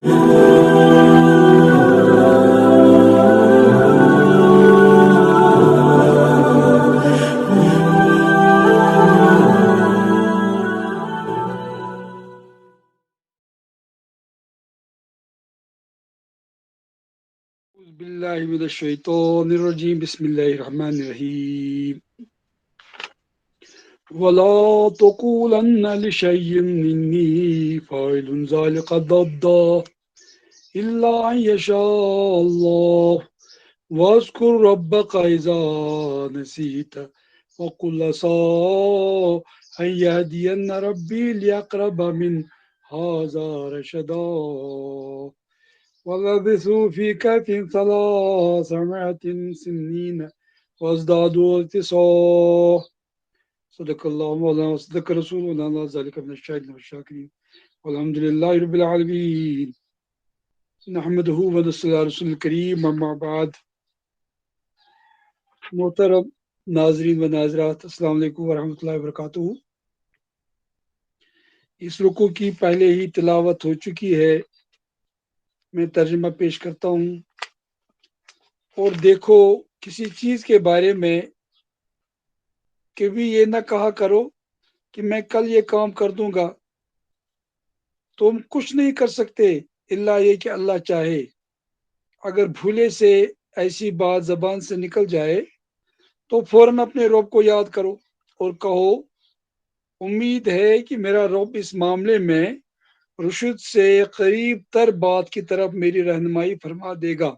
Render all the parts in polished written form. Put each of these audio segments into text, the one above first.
باللہ من الشیطان الرجیم بسم اللہ الرحمن الرحیم ولا تقولن لشيء إني فاعل ذلك غدا إلا أن يشاء الله واذكر ربك إذا نسيت وقل عسى أن يهدين ربي لأقرب من هذا رشدا ولبثوا في كهف 300 سنين وازدادوا تسعا صدق الله مولانا وصدق رسولنا ذلك من الشاهدين والشاكرين والحمد لله رب العالمين نحمده ونصلي على رسول الكريم اما بعد. محترم ناظرین و ناظرات، السلام علیکم ورحمۃ اللہ وبرکاتہ. اس رکوع کی پہلے ہی تلاوت ہو چکی ہے، میں ترجمہ پیش کرتا ہوں. اور دیکھو، کسی چیز کے بارے میں کبھی یہ نہ کہا کرو کہ میں کل یہ کام کر دوں گا. تم کچھ نہیں کر سکتے الا یہ کہ اللہ چاہے. اگر بھولے سے ایسی بات زبان سے نکل جائے تو فوراً اپنے رب کو یاد کرو اور کہو امید ہے کہ میرا رب اس معاملے میں رشد سے قریب تر بات کی طرف میری رہنمائی فرما دے گا.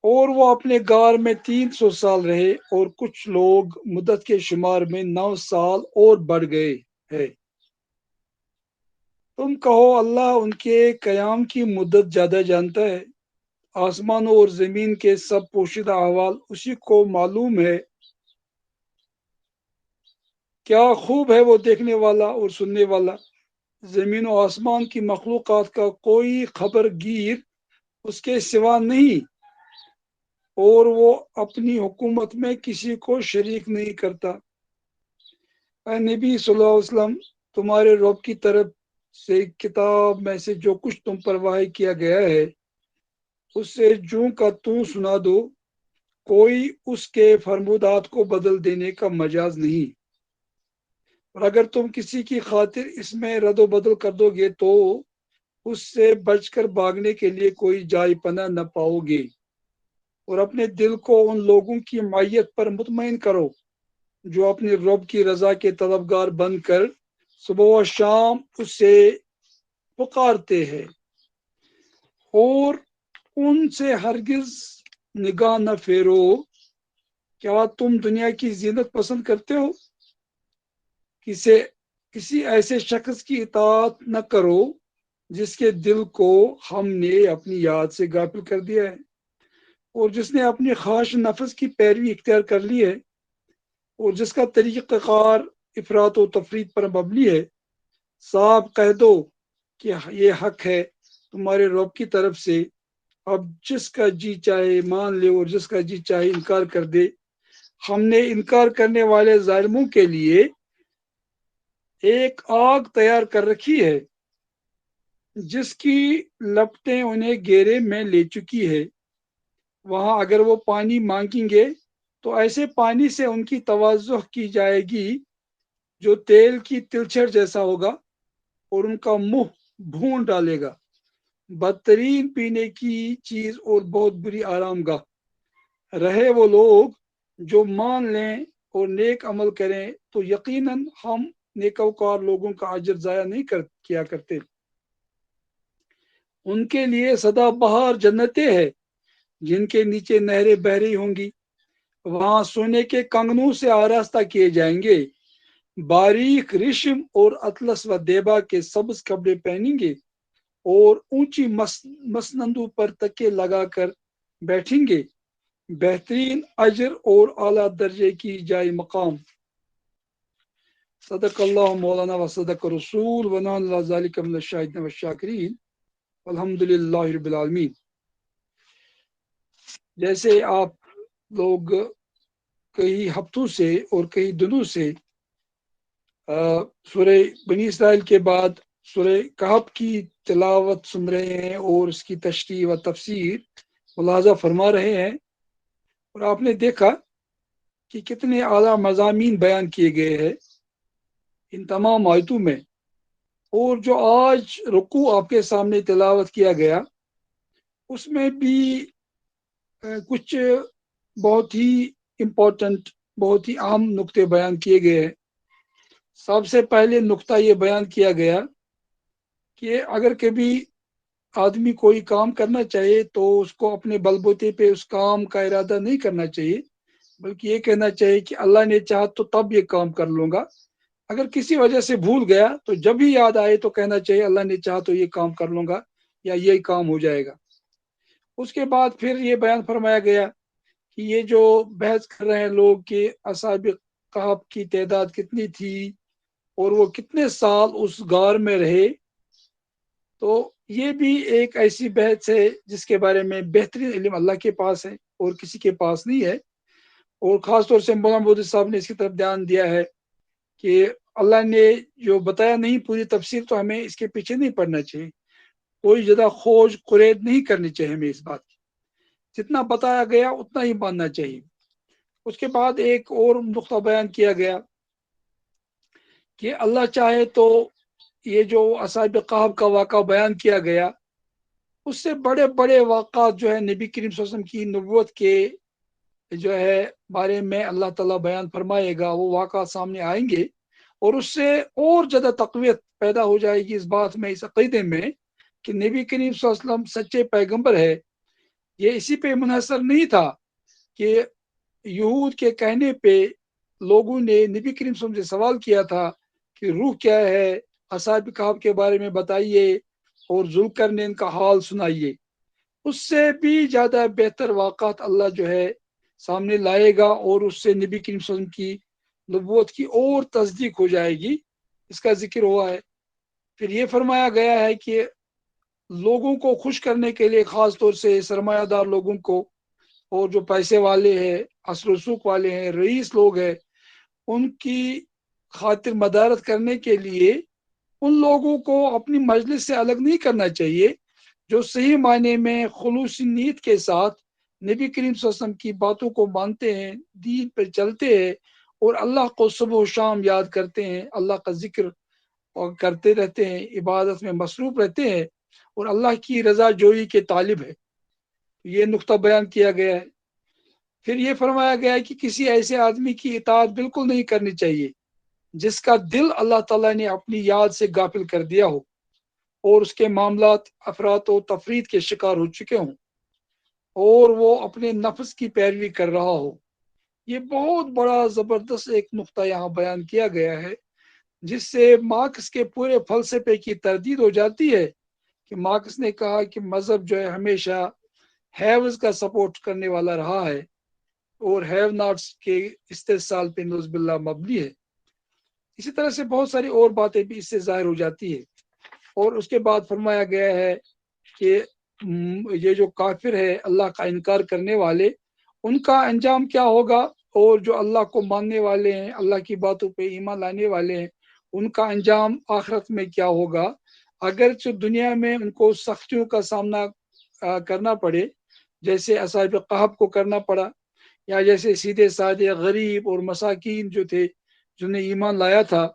اور وہ اپنے غار میں 300 سال رہے اور کچھ لوگ مدت کے شمار میں 9 سال اور بڑھ گئے ہے. تم کہو اللہ ان کے قیام کی مدت زیادہ جانتا ہے. آسمانوں اور زمین کے سب پوشیدہ احوال اسی کو معلوم ہے. کیا خوب ہے وہ دیکھنے والا اور سننے والا. زمین و آسمان کی مخلوقات کا کوئی خبر گیر اس کے سوا نہیں، اور وہ اپنی حکومت میں کسی کو شریک نہیں کرتا. اے نبی صلی اللہ علیہ وسلم، تمہارے رب کی طرف سے کتاب میں سے جو کچھ تم پر وحی کیا گیا ہے اس سے جوں کا توں سنا دو. کوئی اس کے فرمودات کو بدل دینے کا مجاز نہیں. اور اگر تم کسی کی خاطر اس میں رد و بدل کر دو گے تو اس سے بچ کر بھاگنے کے لیے کوئی جائے پناہ نہ پاؤ گے. اور اپنے دل کو ان لوگوں کی معیت پر مطمئن کرو جو اپنے رب کی رضا کے طلبگار بن کر صبح و شام اسے پکارتے ہیں، اور ان سے ہرگز نگاہ نہ پھیرو. کیا تم دنیا کی زینت پسند کرتے ہو؟ کسی ایسے شخص کی اطاعت نہ کرو جس کے دل کو ہم نے اپنی یاد سے غافل کر دیا ہے، اور جس نے اپنی خواہش نفس کی پیروی اختیار کر لی ہے، اور جس کا طریقہ کار افراط و تفرید پر مبنی ہے. صاحب کہہ دو کہ یہ حق ہے تمہارے رب کی طرف سے. اب جس کا جی چاہے مان لے اور جس کا جی چاہے انکار کر دے. ہم نے انکار کرنے والے ظالموں کے لیے ایک آگ تیار کر رکھی ہے جس کی لپٹیں انہیں گھیرے میں لے چکی ہے. وہاں اگر وہ پانی مانگیں گے تو ایسے پانی سے ان کی توضع کی جائے گی جو تیل کی تلچھڑ جیسا ہوگا اور ان کا منہ بھون ڈالے گا. بدترین پینے کی چیز اور بہت بری آرام گاہ. رہے وہ لوگ جو مان لیں اور نیک عمل کریں تو یقیناً ہم نیکوکار لوگوں کا اجر ضائع نہیں کیا کرتے. ان کے لیے سدا بہار جنتیں ہیں جن کے نیچے نہریں بہہ رہی ہوں گی. وہاں سونے کے کنگنوں سے آراستہ کیے جائیں گے. باریک ریشم اور اطلس و دیبا کے سبز کپڑے پہنیں گے اور اونچی مسندوں پر تکے لگا کر بیٹھیں گے. بہترین اجر اور اعلیٰ درجے کی جائے مقام. صدق اللہ مولانا و صدق رسول ونحن علی ذلک من الشاہدین والشاکرین والحمد للہ رب العالمین. جیسے آپ لوگ کئی ہفتوں سے اور کئی دنوں سے سورہ بنی اسرائیل کے بعد سورہ کہف کی تلاوت سن رہے ہیں اور اس کی تشریح و تفسیر ملاحظہ فرما رہے ہیں، اور آپ نے دیکھا کہ کتنے اعلیٰ مضامین بیان کیے گئے ہیں ان تمام آیتوں میں، اور جو آج رکوع آپ کے سامنے تلاوت کیا گیا اس میں بھی کچھ بہت ہی امپورٹنٹ، بہت ہی اہم نقطے بیان کیے گئے ہیں۔ سب سے پہلے نقطہ یہ بیان کیا گیا کہ اگر کبھی آدمی کوئی کام کرنا چاہیے تو اس کو اپنے بل بوتے پہ اس کام کا ارادہ نہیں کرنا چاہیے، بلکہ یہ کہنا چاہیے کہ اللہ نے چاہا تو تب یہ کام کر لوں گا۔ اگر کسی وجہ سے بھول گیا تو جب بھی یاد آئے تو کہنا چاہیے اللہ نے چاہا تو یہ کام کر لوں گا یا یہ کام ہو جائے گا۔ اس کے بعد پھر یہ بیان فرمایا گیا کہ یہ جو بحث کر رہے ہیں لوگ کہ اصحاب کہف کی تعداد کتنی تھی اور وہ کتنے سال اس غار میں رہے، تو یہ بھی ایک ایسی بحث ہے جس کے بارے میں بہترین علم اللہ کے پاس ہے اور کسی کے پاس نہیں ہے۔ اور خاص طور سے مولانا مودودی صاحب نے اس کی طرف دھیان دیا ہے کہ اللہ نے جو بتایا نہیں پوری تفسیر، تو ہمیں اس کے پیچھے نہیں پڑنا چاہیے، کوئی زیادہ کھوج قرید نہیں کرنی چاہیے ہمیں اس بات کی، جتنا بتایا گیا اتنا ہی ماننا چاہیے۔ اس کے بعد ایک اور نقطہ بیان کیا گیا کہ اللہ چاہے تو یہ جو اصحاب کہف کا واقعہ بیان کیا گیا اس سے بڑے بڑے واقعات جو ہے نبی کریم صلی اللہ علیہ وسلم کی نبوت کے جو ہے بارے میں اللہ تعالیٰ بیان فرمائے گا، وہ واقعات سامنے آئیں گے، اور اس سے اور زیادہ تقویت پیدا ہو جائے گی اس بات میں، اس عقیدے میں کہ نبی کریم صلی اللہ علیہ وسلم سچے پیغمبر ہے۔ یہ اسی پہ منحصر نہیں تھا کہ یہود کے کہنے پہ لوگوں نے نبی کریم صلی اللہ علیہ وسلم سے سوال کیا تھا کہ روح کیا ہے، اصحاب کہف کے بارے میں بتائیے اور ذوالقرنین کا حال سنائیے۔ اس سے بھی زیادہ بہتر واقعات اللہ جو ہے سامنے لائے گا، اور اس سے نبی کریم صلی اللہ علیہ وسلم کی نبوت کی اور تصدیق ہو جائے گی، اس کا ذکر ہوا ہے۔ پھر یہ فرمایا گیا ہے کہ لوگوں کو خوش کرنے کے لیے، خاص طور سے سرمایہ دار لوگوں کو اور جو پیسے والے ہیں، اثر و رسوخ والے ہیں، رئیس لوگ ہیں، ان کی خاطر مدارت کرنے کے لیے ان لوگوں کو اپنی مجلس سے الگ نہیں کرنا چاہیے جو صحیح معنی میں خلوص نیت کے ساتھ نبی کریم صلی اللہ علیہ وسلم کی باتوں کو مانتے ہیں، دین پر چلتے ہیں، اور اللہ کو صبح و شام یاد کرتے ہیں، اللہ کا ذکر اور کرتے رہتے ہیں، عبادت میں مصروف رہتے ہیں، اور اللہ کی رضا جوئی کے طالب ہے۔ یہ نقطہ بیان کیا گیا ہے۔ پھر یہ فرمایا گیا ہے کہ کسی ایسے آدمی کی اطاعت بالکل نہیں کرنی چاہیے جس کا دل اللہ تعالیٰ نے اپنی یاد سے غافل کر دیا ہو اور اس کے معاملات افراط و تفرید کے شکار ہو چکے ہوں اور وہ اپنے نفس کی پیروی کر رہا ہو۔ یہ بہت بڑا زبردست ایک نقطہ یہاں بیان کیا گیا ہے، جس سے مارکس کے پورے فلسفے کی تردید ہو جاتی ہے کہ مارکس نے کہا کہ مذہب جو ہے ہمیشہ ہیوز کا سپورٹ کرنے والا رہا ہے اور ہیو ناٹس کے استحصال پہ نعوذ باللہ مبنی ہے۔ اسی طرح سے بہت ساری اور باتیں بھی اس سے ظاہر ہو جاتی ہے۔ اور اس کے بعد فرمایا گیا ہے کہ یہ جو کافر ہے، اللہ کا انکار کرنے والے، ان کا انجام کیا ہوگا، اور جو اللہ کو ماننے والے ہیں، اللہ کی باتوں پہ ایمان لانے والے ہیں، ان کا انجام آخرت میں کیا ہوگا۔ اگرچہ دنیا میں ان کو سختیوں کا سامنا کرنا پڑے، جیسے اصحاب کہف کو کرنا پڑا، یا جیسے سیدھے سادے غریب اور مساکین جو تھے جنہیں ایمان لایا تھا،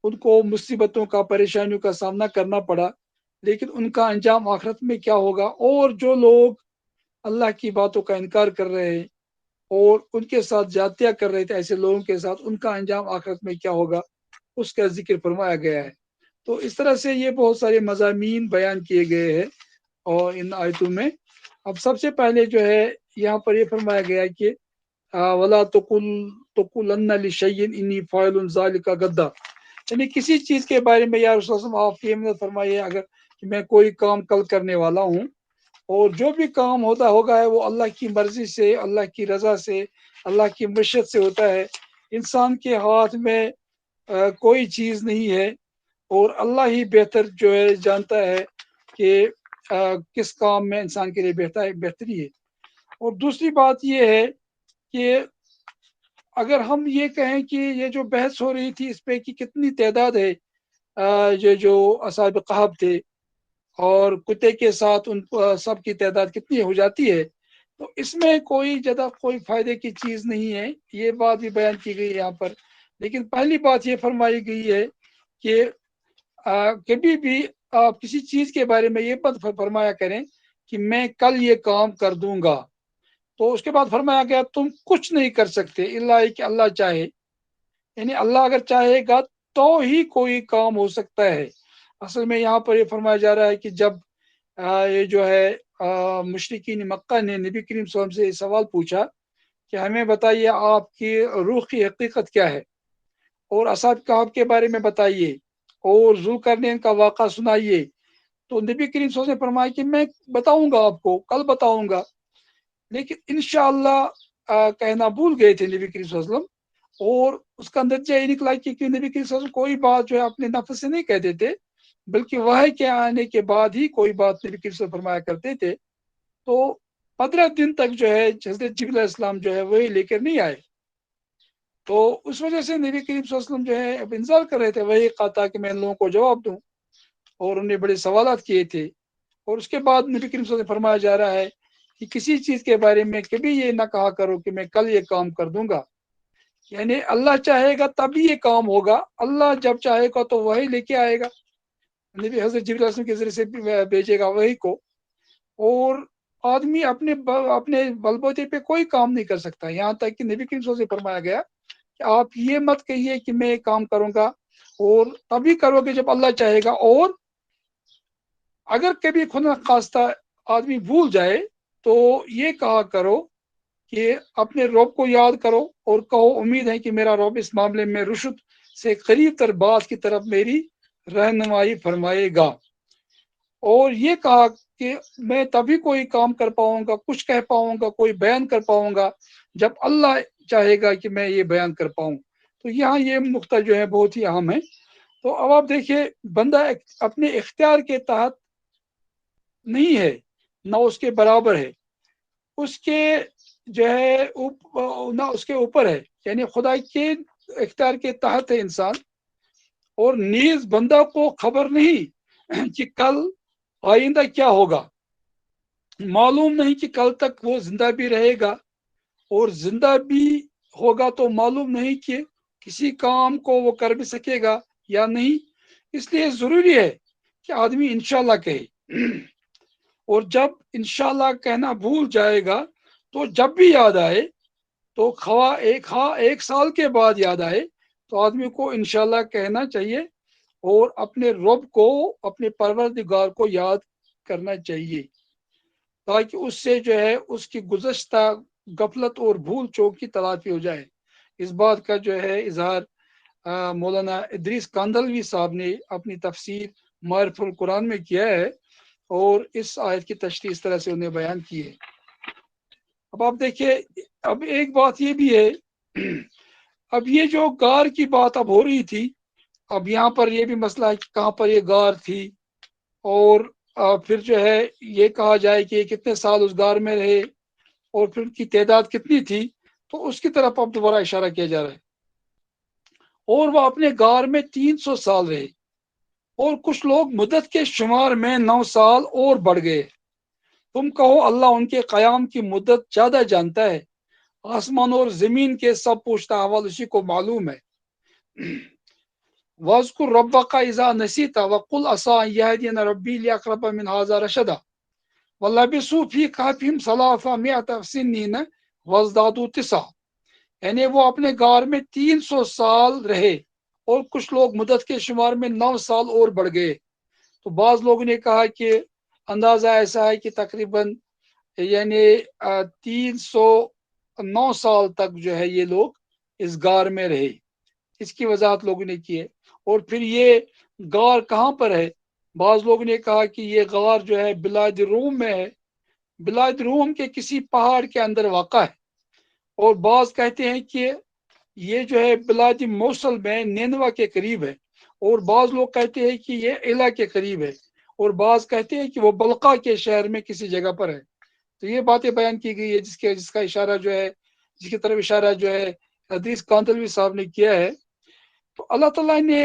ان کو مصیبتوں کا، پریشانیوں کا سامنا کرنا پڑا، لیکن ان کا انجام آخرت میں کیا ہوگا۔ اور جو لوگ اللہ کی باتوں کا انکار کر رہے ہیں اور ان کے ساتھ زیادتیاں کر رہے تھے، ایسے لوگوں کے ساتھ، ان کا انجام آخرت میں کیا ہوگا، اس کا ذکر فرمایا گیا ہے۔ تو اس طرح سے یہ بہت سارے مضامین بیان کیے گئے ہیں اور ان آیتوں میں۔ اب سب سے پہلے جو ہے یہاں پر یہ فرمایا گیا ہے کہ وَلَا تَقُولَنَّ لِشَيْءٍ إِنِّي فَاعِلٌ ذَلِكَ غَدًّا، یعنی کسی چیز کے بارے میں یا رسول اللہ آپ یہ مدد فرمائیے اگر کہ میں کوئی کام کل کرنے والا ہوں، اور جو بھی کام ہوگا ہے وہ اللہ کی مرضی سے، اللہ کی رضا سے، اللہ کی مشیت سے ہوتا ہے۔ انسان کے ہاتھ میں کوئی چیز نہیں ہے، اور اللہ ہی بہتر جو ہے جانتا ہے کہ کس کام میں انسان کے لیے بہتری ہے۔ اور دوسری بات یہ ہے کہ اگر ہم یہ کہیں کہ یہ جو بحث ہو رہی تھی اس پہ کہ کتنی تعداد ہے جو اصحاب قحف تھے اور کتے کے ساتھ ان سب کی تعداد کتنی ہو جاتی ہے، تو اس میں کوئی زیادہ کوئی فائدے کی چیز نہیں ہے، یہ بات بھی بیان کی گئی ہے یہاں پر۔ لیکن پہلی بات یہ فرمائی گئی ہے کہ کبھی بھی آپ کسی چیز کے بارے میں یہ مت فرمایا کریں کہ میں کل یہ کام کر دوں گا، تو اس کے بعد فرمایا گیا تم کچھ نہیں کر سکتے الا کہ اللہ چاہے، یعنی اللہ اگر چاہے گا تو ہی کوئی کام ہو سکتا ہے۔ اصل میں یہاں پر یہ فرمایا جا رہا ہے کہ جب یہ جو ہے مشرکین مکہ نے نبی کریم صلی اللہ علیہ وسلم سے یہ سوال پوچھا کہ ہمیں بتائیے آپ کی روح کی حقیقت کیا ہے، اور اصحاب کہف کے بارے میں بتائیے، اور ذوالقرنین کا واقعہ سنائیے، تو نبی کریم صلی اللہ علیہ وسلم نے فرمایا کہ میں بتاؤں گا آپ کو، کل بتاؤں گا، لیکن انشاءاللہ کہنا بھول گئے تھے نبی کریم صلی اللہ علیہ وسلم۔ اور اس کا نتیجہ یہ نکلا کہ نبی کریم صلی اللہ علیہ وسلم کوئی بات جو ہے اپنے نفس سے نہیں کہتے تھے، بلکہ وحی کے آنے کے بعد ہی کوئی بات نبی کریم صلی اللہ علیہ وسلم فرمایا کرتے تھے۔ تو 15 دن تک جو ہے حضرت جبریل علیہ السلام جو ہے وہی لے کر نہیں آئے، تو اس وجہ سے نبی کریم صلی اللہ علیہ وسلم جو ہے اب انتظار کر رہے تھے، وہی کہا تھا کہ میں ان لوگوں کو جواب دوں، اور انہیں بڑے سوالات کیے تھے۔ اور اس کے بعد نبی کریم صلی اللہ علیہ وسلم فرمایا جا رہا ہے کہ کسی چیز کے بارے میں کبھی یہ نہ کہا کرو کہ میں کل یہ کام کر دوں گا، یعنی اللہ چاہے گا تبھی یہ کام ہوگا، اللہ جب چاہے گا تو وہی لے کے آئے گا، نبی حضرت جبریل علیہ السلام کے ذریعے سے بھیجے گا وہی کو۔ اور آدمی اپنے بلبوتے پہ کوئی کام نہیں کر سکتا، یہاں تک کہ نبی کریم صلی اللہ علیہ وسلم سے فرمایا گیا کہ آپ یہ مت کہیے کہ میں کام کروں گا، اور تبھی کرو گے جب اللہ چاہے گا، اور اگر کبھی خدا نخواستہ آدمی بھول جائے تو یہ کہا کرو کہ اپنے رب کو یاد کرو اور کہو امید ہے کہ میرا رب اس معاملے میں رشد سے قریب تر بات کی طرف میری رہنمائی فرمائے گا۔ اور یہ کہا کہ میں تبھی کوئی کام کر پاؤں گا، کچھ کہہ پاؤں گا، کوئی بیان کر پاؤں گا جب اللہ چاہے گا کہ میں یہ بیان کر پاؤں۔ تو یہاں یہ نقطہ جو ہے بہت ہی اہم ہے۔ تو اب آپ دیکھیے، بندہ اپنے اختیار کے تحت نہیں ہے، نہ اس کے برابر ہے، اس کے جو ہے نہ اس کے اوپر ہے، یعنی خدا کے اختیار کے تحت ہے انسان، اور نیز بندہ کو خبر نہیں کہ کل آئندہ کیا ہوگا، معلوم نہیں کہ کل تک وہ زندہ بھی رہے گا، اور زندہ بھی ہوگا تو معلوم نہیں کہ کسی کام کو وہ کر بھی سکے گا یا نہیں۔ اس لیے ضروری ہے کہ آدمی انشاءاللہ کہے، اور جب انشاءاللہ کہنا بھول جائے گا تو جب بھی یاد آئے، تو خواہ ایک سال کے بعد یاد آئے، تو آدمی کو انشاءاللہ کہنا چاہیے، اور اپنے رب کو، اپنے پروردگار کو یاد کرنا چاہیے، تاکہ اس سے جو ہے اس کی گزشتہ غفلت اور بھول چوک کی تلافی ہو جائے۔ اس بات کا جو ہے اظہار مولانا ادریس کاندلوی صاحب نے اپنی تفسیر معرف القرآن میں کیا ہے، اور اس آیت کی تشریح اس طرح سے انہیں بیان کی ہے۔ اب آپ دیکھیے، اب ایک بات یہ بھی ہے، اب یہ جو غار کی بات اب ہو رہی تھی، اب یہاں پر یہ بھی مسئلہ ہے کہ کہاں پر یہ غار تھی، اور پھر جو ہے یہ کہا جائے کہ یہ کتنے سال اس غار میں رہے، اور پھر ان کی تعداد کتنی تھی، تو اس کی طرف اب دوبارہ اشارہ کیا جا رہا ہے۔ اور وہ اپنے غار میں 300 سال رہے، اور کچھ لوگ مدت کے شمار میں 9 سال اور بڑھ گئے۔ تم کہو اللہ ان کے قیام کی مدت زیادہ جانتا ہے، آسمان اور زمین کے سب پوچھتا احوال اسی کو معلوم ہے۔ وَاذْكُرْ رَبَّكَ إِذَا نَسِيتَ وَقُلْ عَسَىٰ أَن يَهْدِيَنِ رَبِّي لِأَقْرَبَ مِنْ هَٰذَا رَشَدًا وَلَبِثُوا فِي كَهْفِهِمْ 300 سِنِينَ وَازْدَادُوا تِسْعًا، یعنی وہ اپنے غار میں 300 سال رہے، اور کچھ لوگ مدت کے شمار میں 9 سال اور بڑھ گئے۔ تو بعض لوگوں نے کہا کہ اندازہ ایسا ہے کہ تقریباً یعنی 309 سال تک جو ہے یہ لوگ اس غار میں رہے، اس کی وضاحت لوگوں نے کی ہے۔ اور پھر یہ غار کہاں پر ہے؟ بعض لوگوں نے کہا کہ یہ غار جو ہے بلاد روم میں ہے، بلاد روم کے کسی پہاڑ کے اندر واقع ہے، اور بعض کہتے ہیں کہ یہ جو ہے بلاد موصل میں نینوا کے قریب ہے، اور بعض لوگ کہتے ہیں کہ یہ ایلا کے قریب ہے، اور بعض کہتے ہیں کہ وہ بلقا کے شہر میں کسی جگہ پر ہے۔ تو یہ باتیں بیان کی گئی ہے جس کا اشارہ جو ہے، جس کی طرف اشارہ جو ہے حدیث کاندلوی صاحب نے کیا ہے۔ تو اللہ تعالیٰ نے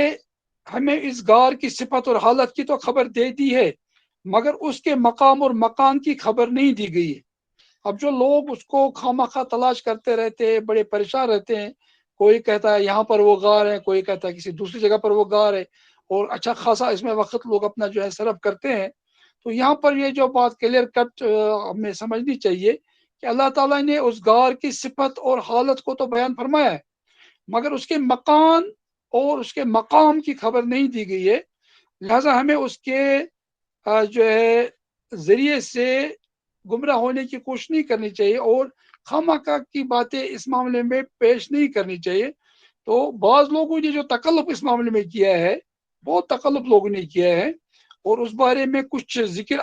ہمیں اس غار کی صفت اور حالت کی تو خبر دے دی ہے، مگر اس کے مقام اور مکان کی خبر نہیں دی گئی ہے۔ اب جو لوگ اس کو خواہ تلاش کرتے رہتے ہیں، بڑے پریشان رہتے ہیں، کوئی کہتا ہے یہاں پر وہ غار ہے، کوئی کہتا ہے کسی دوسری جگہ پر وہ غار ہے، اور اچھا خاصا اس میں وقت لوگ اپنا جو ہے صرف کرتے ہیں۔ تو یہاں پر یہ جو بات کلیئر کٹ ہمیں سمجھنی چاہیے کہ اللہ تعالیٰ نے اس غار کی صفت اور حالت کو تو بیان فرمایا ہے، مگر اس کے مکان اور اس کے مقام کی خبر نہیں دی گئی ہے۔ لہذا ہمیں اس کے جو ہے ذریعے سے گمراہ ہونے کی کوشش نہیں کرنی چاہیے، اور خواہ کی باتیں اس معاملے میں پیش نہیں کرنی چاہیے۔ تو بعض لوگوں نے جو تکلف اس معاملے میں کیا ہے، بہت تکلف لوگوں نے کیا ہے، اور اس بارے میں کچھ ذکر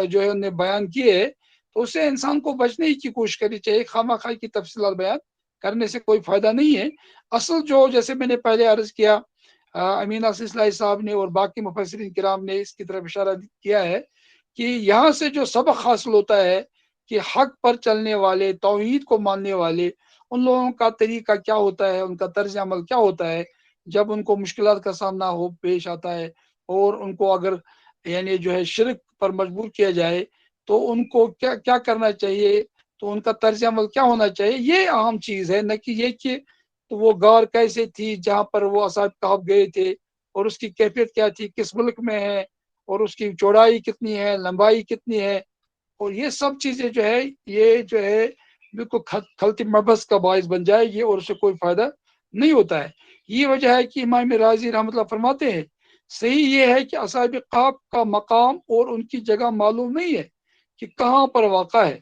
جو ہے انہیں بیان کیے ہے، تو اس سے انسان کو بچنے کی کوشش کرنی چاہیے۔ خواہ کی تفصیلات بیان کرنے سے کوئی فائدہ نہیں ہے۔ اصل جو جیسے میں نے پہلے عرض کیا، امین ناصر اصلاحی صاحب نے اور باقی مفسرین کرام نے اس کی طرف اشارہ کیا ہے کہ یہاں سے جو سبق حاصل ہوتا ہے کہ حق پر چلنے والے، توحید کو ماننے والے، ان لوگوں کا طریقہ کیا ہوتا ہے، ان کا طرز عمل کیا ہوتا ہے جب ان کو مشکلات کا سامنا ہو پیش آتا ہے، اور ان کو اگر یعنی جو ہے شرک پر مجبور کیا جائے تو ان کو کیا کیا کرنا چاہیے، تو ان کا طرز عمل کیا ہونا چاہیے۔ یہ اہم چیز ہے، نہ کہ یہ کہ تو وہ غار کیسے تھی جہاں پر وہ اصحاب کہف گئے تھے، اور اس کی کیفیت کیا تھی، کس ملک میں ہے، اور اس کی چوڑائی کتنی ہے، لمبائی کتنی ہے، اور یہ سب چیزیں جو ہے بالکل خلط مبحث کا باعث بن جائے گی، اور اس سے کوئی فائدہ نہیں ہوتا ہے۔ یہ وجہ ہے کہ امام راضی رحمۃ اللہ فرماتے ہیں صحیح یہ ہے کہ اصحاب کہف کا مقام اور ان کی جگہ معلوم نہیں ہے کہ کہاں پر واقع ہے،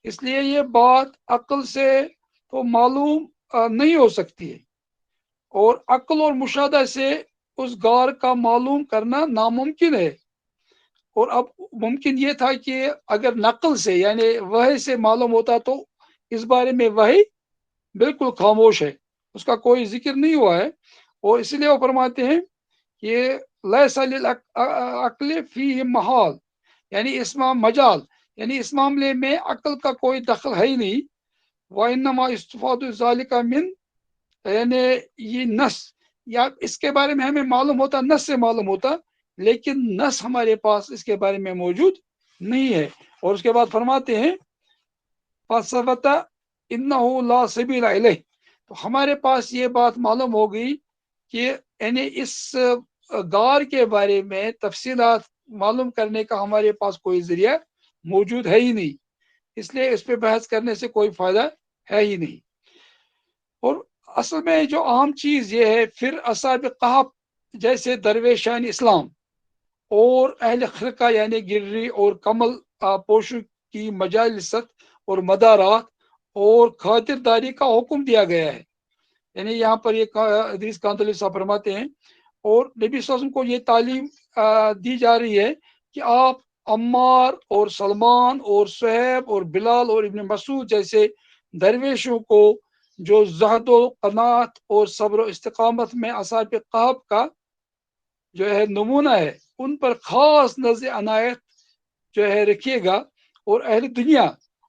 اس لیے یہ بات عقل سے تو معلوم نہیں ہو سکتی ہے، اور عقل اور مشاہدہ سے اس غار کا معلوم کرنا ناممکن ہے۔ اور اب ممکن یہ تھا کہ اگر نقل سے یعنی وحی سے معلوم ہوتا تو اس بارے میں وحی بالکل خاموش ہے، اس کا کوئی ذکر نہیں ہوا ہے، اور اس لیے وہ فرماتے ہیں کہ لیس للعقل فیہ محال، یعنی اس میں مجال، یعنی اس معاملے میں عقل کا کوئی دخل ہے ہی نہیں۔ وَإِنَّمَا اسْتِفَادُ ذَلِكَ مِنْ، یعنی یہ نس، یا اس کے بارے میں ہمیں معلوم ہوتا، نس سے معلوم ہوتا، لیکن نس ہمارے پاس اس کے بارے میں موجود نہیں ہے۔ اور اس کے بعد فرماتے ہیں فَثَبَتَ إِنَّهُ لَا سَبِيلَ إِلَيْهِ، تو ہمارے پاس یہ بات معلوم ہو گئی کہ یعنی اس غار کے بارے میں تفصیلات معلوم کرنے کا ہمارے پاس کوئی ذریعہ موجود ہے ہی نہیں، اس لیے اس پہ بحث کرنے سے کوئی فائدہ ہے ہی نہیں۔ اور اصل میں جو اہم چیز یہ ہے، پھر اصحاب کہف جیسے درویشان اسلام اور اہل خرقہ یعنی گرری اور کمل پوشوں کی مجالست اور مدارات اور خاطرداری کا حکم دیا گیا ہے۔ یعنی یہاں پر یہ ادریس کاندھلی صاحب فرماتے ہیں، اور نبی صلی اللہ علیہ وسلم کو یہ تعلیم دی جا رہی ہے کہ آپ عمار اور سلمان اور صہیب اور بلال اور ابن مسعود جیسے درویشوں کو جو زہد و قناعت اور صبر و استقامت میں اصحاب کہف کا جو ہے نمونہ ہے، ان پر خاص نظر عنایت جو ہے رکھیے گا، اور اہل دنیا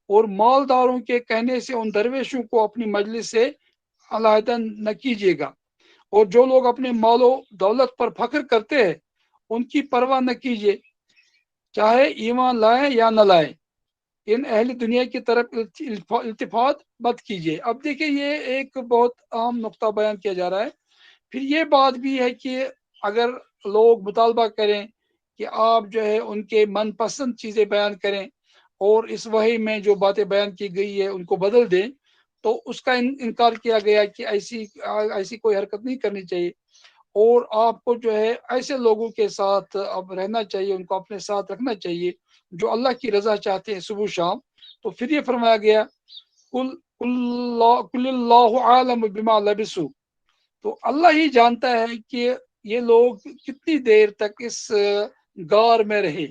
اور مالداروں کے کہنے سے ان درویشوں کو اپنی مجلس سے علیحدہ نہ کیجیے گا، اور جو لوگ اپنے مال و دولت پر فخر کرتے ہیں ان کی پرواہ نہ کیجیے، چاہے ایمان لائیں یا نہ لائیں، ان اہل دنیا کی طرف التفات مت کیجیے۔ اب دیکھیں یہ ایک بہت اہم نقطہ بیان کیا جا رہا ہے۔ پھر یہ بات بھی ہے کہ اگر لوگ مطالبہ کریں کہ آپ جو ہے ان کے من پسند چیزیں بیان کریں، اور اس وحی میں جو باتیں بیان کی گئی ہے ان کو بدل دیں، تو اس کا انکار کیا گیا کہ ایسی کوئی حرکت نہیں کرنی چاہیے، اور آپ کو جو ہے ایسے لوگوں کے ساتھ اب رہنا چاہیے، ان کو اپنے ساتھ رکھنا چاہیے جو اللہ کی رضا چاہتے ہیں صبح شام۔ تو پھر یہ فرمایا گیا کل اللہ عالم بما لبثوا، تو اللہ ہی جانتا ہے کہ یہ لوگ کتنی دیر تک اس غار میں رہے۔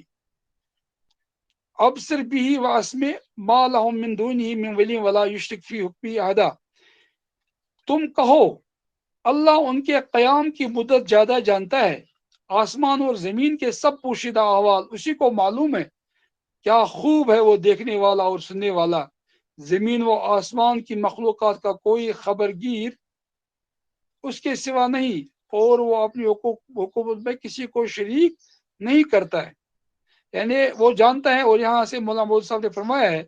ابصر بھی واسمع ما لهم من دونه من ولی ولا یشرک فی حکمہ احدا، تم کہو اللہ ان کے قیام کی مدت زیادہ جانتا ہے، آسمان اور زمین کے سب پوشیدہ احوال اسی کو معلوم ہے، کیا خوب ہے وہ دیکھنے والا اور سننے والا، زمین و آسمان کی مخلوقات کا کوئی خبرگیر اس کے سوا نہیں، اور وہ اپنی حکومت میں کسی کو شریک نہیں کرتا ہے. یعنی وہ جانتا ہے. اور یہاں سے مولانا مودودی صاحب نے فرمایا ہے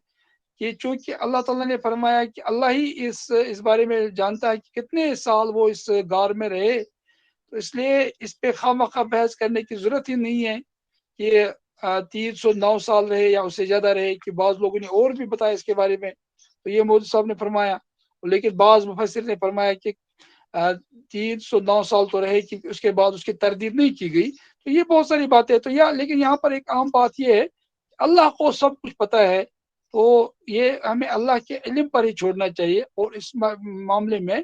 کہ چونکہ اللہ تعالیٰ نے فرمایا کہ اللہ ہی اس بارے میں جانتا ہے کہ کتنے سال وہ اس غار میں رہے، تو اس لیے اس پہ خواہ بحث کرنے کی ضرورت ہی نہیں ہے کہ 309 سال رہے یا اس سے زیادہ رہے، کہ بعض لوگوں نے اور بھی بتایا اس کے بارے میں. تو یہ مودودی صاحب نے فرمایا. لیکن بعض مفسر نے فرمایا کہ 309 سال تو رہے، کہ اس کے بعد اس کی تردید نہیں کی گئی. تو یہ بہت ساری باتیں. تو لیکن یہاں پر ایک عام بات یہ ہے، اللہ کو سب کچھ پتا ہے، تو یہ ہمیں اللہ کے علم پر ہی چھوڑنا چاہیے اور اس معاملے میں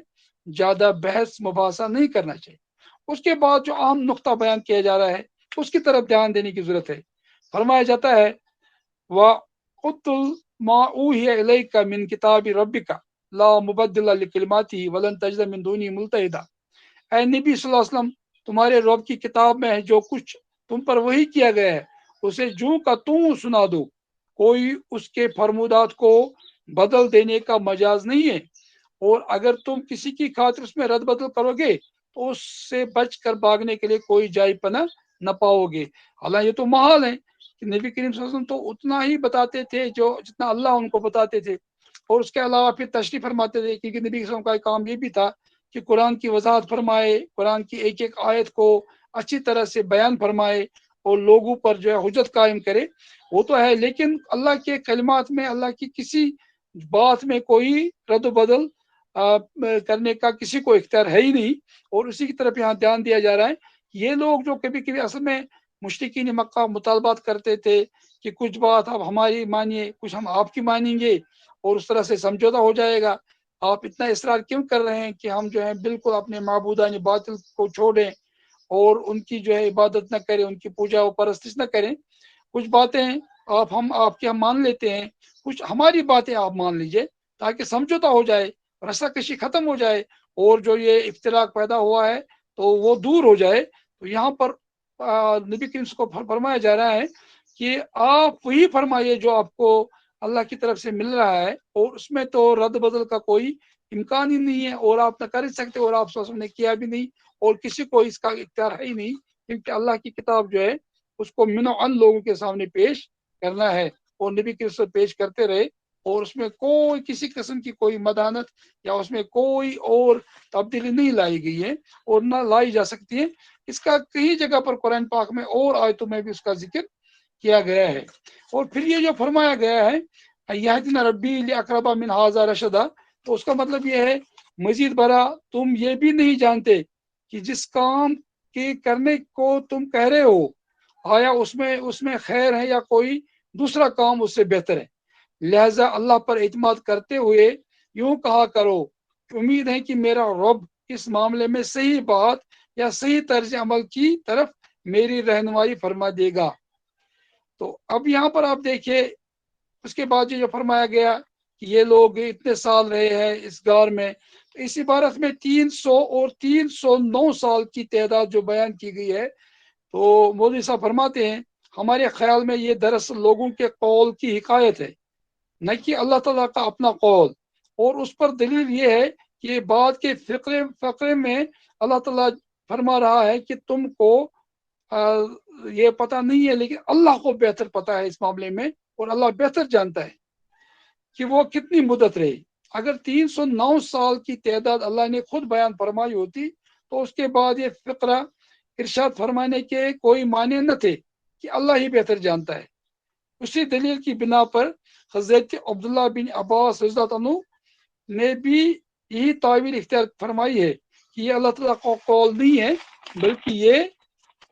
زیادہ بحث مباحثہ نہیں کرنا چاہیے. اس کے بعد جو عام نقطہ بیان کیا جا رہا ہے اس کی طرف دھیان دینے کی ضرورت ہے. فرمایا جاتا ہے وَقُتُلْ مَا أُوحِيَ إِلَيْكَ مِنْ كِتَابِ رَبِّكَ لَا مُبَدِّلَ لِكَلِمَاتِهِ وَلَن تَجِدَ مِنْ دُونِهِ مُلْتَحِدًا. اے نبی صلی اللہ علیہ وسلم، تمہارے رب کی کتاب میں ہے جو کچھ تم پر وحی کیا گیا ہے اسے جوں کا توں سنا دو. کوئی اس کے فرمودات کو بدل دینے کا مجاز نہیں ہے، اور اگر تم کسی کی خاطر اس میں رد بدل کرو گے تو اس سے بچ کر بھاگنے کے لیے کوئی جائے پناہ نہ پاؤ گے. حالانکہ یہ تو محال ہے کہ نبی کریم صلی اللہ علیہ وسلم تو اتنا ہی بتاتے تھے جتنا اللہ ان کو بتاتے تھے. اور اس کے علاوہ پھر تشریح فرماتے تھے، کیونکہ نبی صلی اللہ علیہ وسلم کا کام یہ بھی تھا کہ قرآن کی وضاحت فرمائے، قرآن کی ایک ایک آیت کو اچھی طرح سے بیان فرمائے اور لوگوں پر جو ہے حجت قائم کرے. وہ تو ہے، لیکن اللہ کے کلمات میں اللہ کی کسی بات میں کوئی رد و بدل کرنے کا کسی کو اختیار ہے ہی نہیں. اور اسی کی طرف یہاں دھیان دیا جا رہا ہے. یہ لوگ جو کبھی کبھی اصل میں مشرکین مکہ مطالبات کرتے تھے کہ کچھ بات آپ ہماری مانیے، کچھ ہم آپ کی مانیں گے، اور اس طرح سے سمجھوتا ہو جائے گا. آپ اتنا اصرار کیوں کر رہے ہیں کہ ہم جو ہے بالکل اپنے معبودان باطل کو چھوڑیں اور ان کی جو ہے عبادت نہ کریں، ان کی پوجا و پرستش نہ کریں. کچھ باتیں آپ کے ہم مان لیتے ہیں، کچھ ہماری باتیں آپ مان لیجئے، تاکہ سمجھوتا ہو جائے، رسہ کشی ختم ہو جائے، اور جو یہ اختلاف پیدا ہوا ہے تو وہ دور ہو جائے. تو یہاں پر نبی کریم کو فرمایا جا رہا ہے کہ آپ وہی فرمائیے جو آپ کو اللہ کی طرف سے مل رہا ہے، اور اس میں تو رد بدل کا کوئی امکان ہی نہیں ہے، اور آپ نہ کر سکتے، اور آپ نے کیا بھی نہیں، اور کسی کو اس کا اختیار ہے ہی نہیں. کیونکہ اللہ کی کتاب جو ہے اس کو من عن لوگوں کے سامنے پیش کرنا ہے، اور نبی کے سے پیش کرتے رہے، اور اس میں کوئی کسی قسم کی کوئی مدانت یا اس میں کوئی اور تبدیلی نہیں لائی گئی ہے اور نہ لائی جا سکتی ہے. اس کا کئی جگہ پر قرآن پاک میں اور آیتوں میں بھی اس کا ذکر کیا گیا ہے. اور پھر یہ جو فرمایا گیا ہے یہدنا ربی لاقرب من ھذا رشدا، تو اس کا مطلب یہ ہے مزید برا تم یہ بھی نہیں جانتے کہ جس کام کے کرنے کو تم کہہ رہے ہو آیا اس میں خیر ہے یا کوئی دوسرا کام اس سے بہتر ہے. لہذا اللہ پر اعتماد کرتے ہوئے یوں کہا کرو، امید ہے کہ میرا رب اس معاملے میں صحیح بات یا صحیح طرز عمل کی طرف میری رہنمائی فرما دے گا. تو اب یہاں پر آپ دیکھیے اس کے بعد جو فرمایا گیا کہ یہ لوگ اتنے سال رہے ہیں اس غار میں، تو اس عبارت میں 300 اور 309 سال کی تعداد جو بیان کی گئی ہے، تو مولوی صاحب فرماتے ہیں ہمارے خیال میں یہ دراصل لوگوں کے قول کی حکایت ہے، نہ کہ اللہ تعالیٰ کا اپنا قول. اور اس پر دلیل یہ ہے کہ بعد کے فقرے میں اللہ تعالیٰ فرما رہا ہے کہ تم کو یہ پتہ نہیں ہے، لیکن اللہ کو بہتر پتہ ہے اس معاملے میں، اور اللہ بہتر جانتا ہے کہ وہ کتنی مدت رہی. اگر 309 سال کی تعداد اللہ نے خود بیان فرمائی ہوتی تو اس کے بعد یہ فقرہ ارشاد فرمانے کے کوئی معنی نہ تھے کہ اللہ ہی بہتر جانتا ہے. اسی دلیل کی بنا پر حضرت عبداللہ بن عباس رضی اللہ عنہ نے بھی یہی تعویل اختیار فرمائی ہے کہ یہ اللہ تعالیٰ کا قول نہیں ہے، بلکہ یہ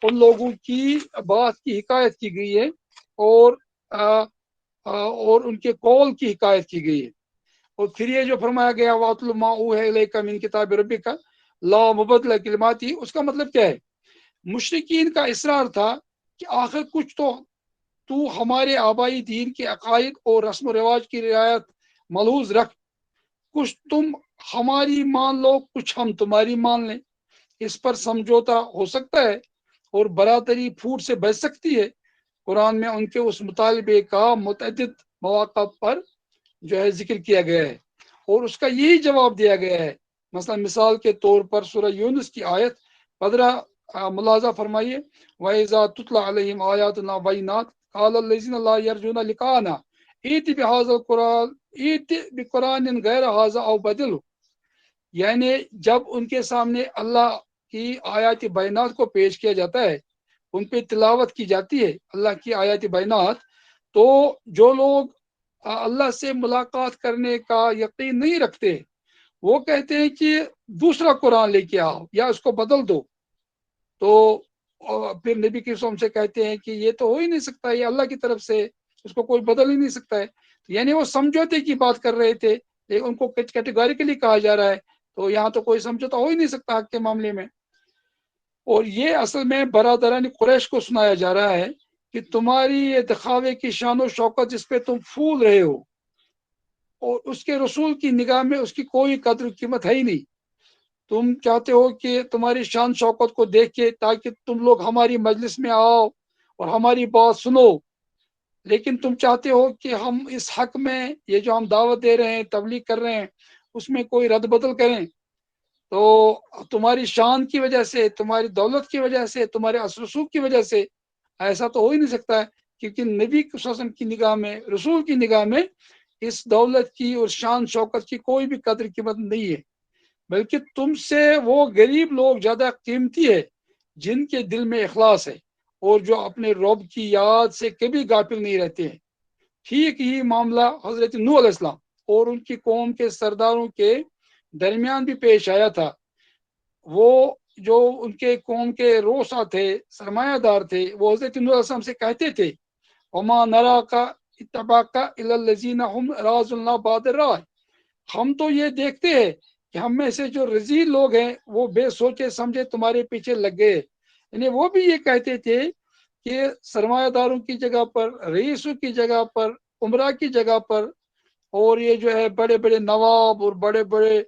ان لوگوں کی بات کی حکایت کی گئی ہے، اور ان کے قول کی حکایت کی گئی ہے. اور پھر یہ جو فرمایا گیا وَاتْلُ مَا أُوحِيَ إِلَيْكَ مِنْ كِتَابِ رَبِّكَ لَا مُبَدِّلَ لِكَلِمَاتِهِ، اس کا مطلب کیا ہے؟ مشرکین کا اصرار تھا کہ آخر کچھ تو ہمارے آبائی دین کے عقائد اور رسم و رواج کی رعایت ملحوظ رکھ، کچھ تم ہماری مان لو، کچھ ہم تمہاری مان لیں. اس پر سمجھوتا ہو سکتا ہے اور برادری پھوٹ سے بچ سکتی ہے. قرآن میں ان کے اس مطالبے کا متعدد مواقع پر جو ہے ذکر کیا گیا ہے، اور اس کا یہی جواب دیا گیا ہے. مثلا مثال کے طور پر سورہ یونس کی آیت پندرہ ملاحظہ فرمائیے، وَإِذَا تُتْلَى عَلَيْهِمْ آيَاتُنَا بَيِّنَاتٍ قَالَ الَّذِينَ لَا يَرْجُونَ لِقَاءَنَا ائْتِ بِقُرْآنٍ غَيْرِ هَٰذَا أَوْ بَدِّلْهُ، یعنی جب ان کے سامنے اللہ کی آیات بینات کو پیش کیا جاتا ہے، ان پہ تلاوت کی جاتی ہے اللہ کی آیات بینات، تو جو لوگ اللہ سے ملاقات کرنے کا یقین نہیں رکھتے وہ کہتے ہیں کہ دوسرا قرآن لے کے آؤ یا اس کو بدل دو. تو پھر نبی کے وسلم سے کہتے ہیں کہ یہ تو ہو ہی نہیں سکتا، یہ اللہ کی طرف سے، اس کو کوئی بدل ہی نہیں سکتا ہے. یعنی وہ سمجھوتے کی بات کر رہے تھے، ان کو کیٹیگوریکلی کہا جا رہا ہے، تو یہاں تو کوئی سمجھوتا ہو ہی نہیں سکتا حق کے معاملے میں. اور یہ اصل میں برادران قریش کو سنایا جا رہا ہے کہ تمہاری یہ دکھاوے کی شان و شوکت جس پہ تم پھول رہے ہو، اور اس کے رسول کی نگاہ میں اس کی کوئی قدر قیمت ہے ہی نہیں. تم چاہتے ہو کہ تمہاری شان شوکت کو دیکھ کے تاکہ تم لوگ ہماری مجلس میں آؤ اور ہماری بات سنو، لیکن تم چاہتے ہو کہ ہم اس حق میں یہ جو ہم دعوت دے رہے ہیں، تبلیغ کر رہے ہیں، اس میں کوئی رد بدل کریں. تو تمہاری شان کی وجہ سے، تمہاری دولت کی وجہ سے، تمہارے اثر رسوخ کی وجہ سے ایسا تو ہو ہی نہیں سکتا ہے، کیونکہ نبی صلی اللہ علیہ وسلم کی نگاہ میں، رسول کی نگاہ میں اس دولت کی اور شان شوکت کی کوئی بھی قدر قیمت نہیں ہے، بلکہ تم سے وہ غریب لوگ زیادہ قیمتی ہے جن کے دل میں اخلاص ہے اور جو اپنے رب کی یاد سے کبھی غافل نہیں رہتے ہیں. ٹھیک ہی معاملہ حضرت نوح علیہ السلام اور ان کی قوم کے سرداروں کے درمیان بھی پیش آیا تھا. وہ جو ان کے قوم کے روسا تھے، سرمایہ دار تھے، وہ حضرت نوح علیہ السلام سے کہتے تھے وما نرا کا اتباقا الذین هم راضوا بعد الرائے، ہم تو یہ دیکھتے ہیں کہ ہم میں سے جو رذیل لوگ ہیں وہ بے سوچے سمجھے تمہارے پیچھے لگ گئے. یعنی وہ بھی یہ کہتے تھے کہ سرمایہ داروں کی جگہ پر، رئیسوں کی جگہ پر، عمرہ کی جگہ پر، اور یہ جو ہے بڑے بڑے نواب اور بڑے بڑے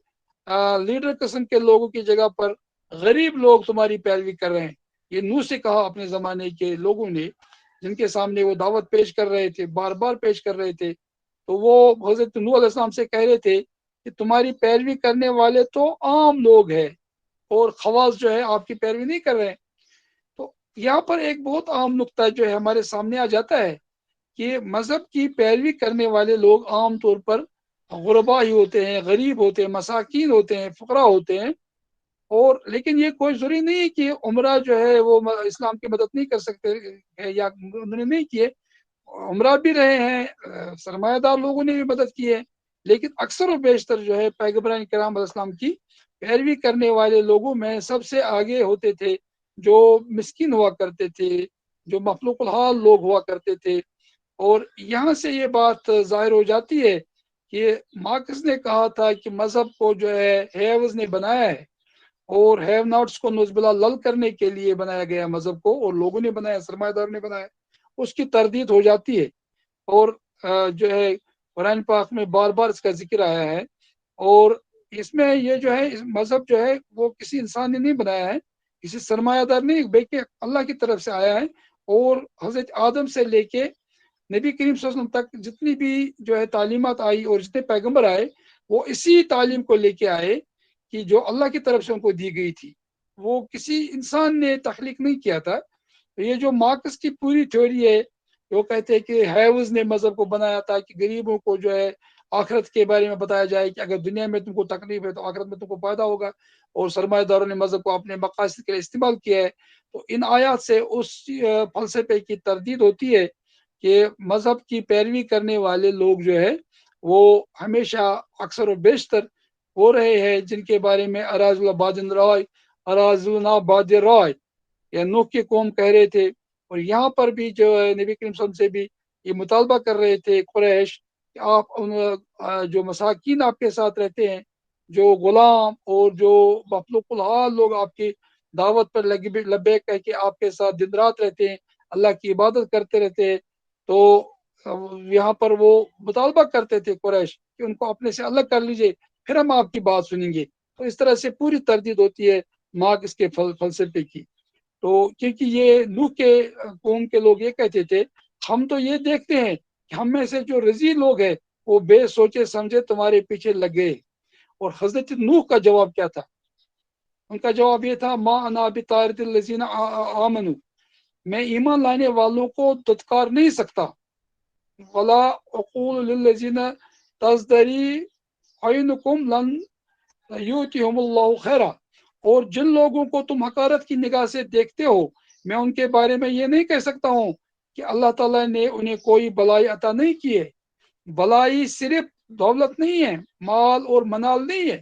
لیڈر قسم کے لوگوں کی جگہ پر غریب لوگ تمہاری پیروی کر رہے ہیں. یہ نوح سے کہا اپنے زمانے کے لوگوں نے، جن کے سامنے وہ دعوت پیش کر رہے تھے، بار بار پیش کر رہے تھے. تو وہ حضرت نوح علیہ السلام سے کہہ رہے تھے کہ تمہاری پیروی کرنے والے تو عام لوگ ہیں اور خواص جو ہے آپ کی پیروی نہیں کر رہے ہیں. تو یہاں پر ایک بہت عام نقطہ جو ہے ہمارے سامنے آ جاتا ہے کہ مذہب کی پیروی کرنے والے لوگ عام طور پر غربا ہی ہوتے ہیں، غریب ہوتے ہیں، مساکین ہوتے ہیں، فقراء ہوتے ہیں. اور لیکن یہ کوئی ضروری نہیں ہے کہ عمرہ جو ہے وہ اسلام کی مدد نہیں کر سکتے یا انہوں نے نہیں کیے، عمرہ بھی رہے ہیں، سرمایہ دار لوگوں نے بھی مدد کی ہے. لیکن اکثر و بیشتر جو ہے پیغمبران کرام علیہ السلام کی پیروی کرنے والے لوگوں میں سب سے آگے ہوتے تھے جو مسکین ہوا کرتے تھے، جو مخلوق الحال لوگ ہوا کرتے تھے. اور یہاں سے یہ بات ظاہر ہو جاتی ہے کہ مارکس نے کہا تھا کہ مذہب کو جو ہے ہیوز نے بنایا ہے، اور ہیو ناٹس کو نعوذ باللہ لل کرنے کے لیے بنایا گیا مذہب کو، اور لوگوں نے بنایا، سرمایہ دار نے بنایا. اس کی تردید ہو جاتی ہے. اور جو ہے قرآن پاک میں بار بار اس کا ذکر آیا ہے، اور اس میں یہ جو ہے مذہب جو ہے وہ کسی انسان نے نہیں بنایا ہے، کسی سرمایہ دار نہیں، بلکہ اللہ کی طرف سے آیا ہے. اور حضرت آدم سے لے کے نبی کریم صلی اللہ علیہ وسلم تک جتنی بھی جو ہے تعلیمات آئی اور جتنے پیغمبر آئے وہ اسی تعلیم کو لے کے آئے کہ جو اللہ کی طرف سے ان کو دی گئی تھی، وہ کسی انسان نے تخلیق نہیں کیا تھا. یہ جو مارکس کی پوری تھیوری ہے، وہ کہتے ہیں کہ ہیوز نے مذہب کو بنایا تھا کہ غریبوں کو جو ہے آخرت کے بارے میں بتایا جائے کہ اگر دنیا میں تم کو تکلیف ہے تو آخرت میں تم کو فائدہ ہوگا، اور سرمایہ داروں نے مذہب کو اپنے مقاصد کے لیے استعمال کیا ہے. تو ان آیات سے اس فلسفے کی تردید ہوتی ہے کہ مذہب کی پیروی کرنے والے لوگ جو ہے وہ ہمیشہ اکثر و بیشتر ہو رہے ہیں جن کے بارے میں اراض اللہ بادن رائے، اراض اللہ باد رائے یا نوح کی قوم کہہ رہے تھے. اور یہاں پر بھی جو ہے نبی کریم صلی اللہ علیہ وسلم سے بھی یہ مطالبہ کر رہے تھے قریش کہ آپ جو مساکین آپ کے ساتھ رہتے ہیں، جو غلام اور جو مخلوق الحال لوگ آپ کی دعوت پر لبیک کہہ کے آپ کے ساتھ دن رات رہتے ہیں، اللہ کی عبادت کرتے رہتے ہیں. تو یہاں پر وہ مطالبہ کرتے تھے قریش کہ ان کو اپنے سے الگ کر لیجئے، پھر ہم آپ کی بات سنیں گے. تو اس طرح سے پوری تردید ہوتی ہے مارکس کے فلسفے کی. تو کیونکہ یہ نوح کے قوم کے لوگ یہ کہتے تھے ہم تو یہ دیکھتے ہیں کہ ہم میں سے جو رضی لوگ ہیں وہ بے سوچے سمجھے تمہارے پیچھے لگے. اور حضرت نوح کا جواب کیا تھا؟ ان کا جواب یہ تھا ما انا بطارد الذین آمنوا، میں ایمان لانے والوں کو دتکار نہیں سکتا، ولا اقول للذین تزدری عینکم لن یؤتیہم اللہ خیرا، اور جن لوگوں کو تم حقارت کی نگاہ سے دیکھتے ہو میں ان کے بارے میں یہ نہیں کہہ سکتا ہوں کہ اللہ تعالیٰ نے انہیں کوئی بلائی عطا نہیں کی ہے۔ بلائی صرف دولت نہیں ہے، مال اور منال نہیں ہے،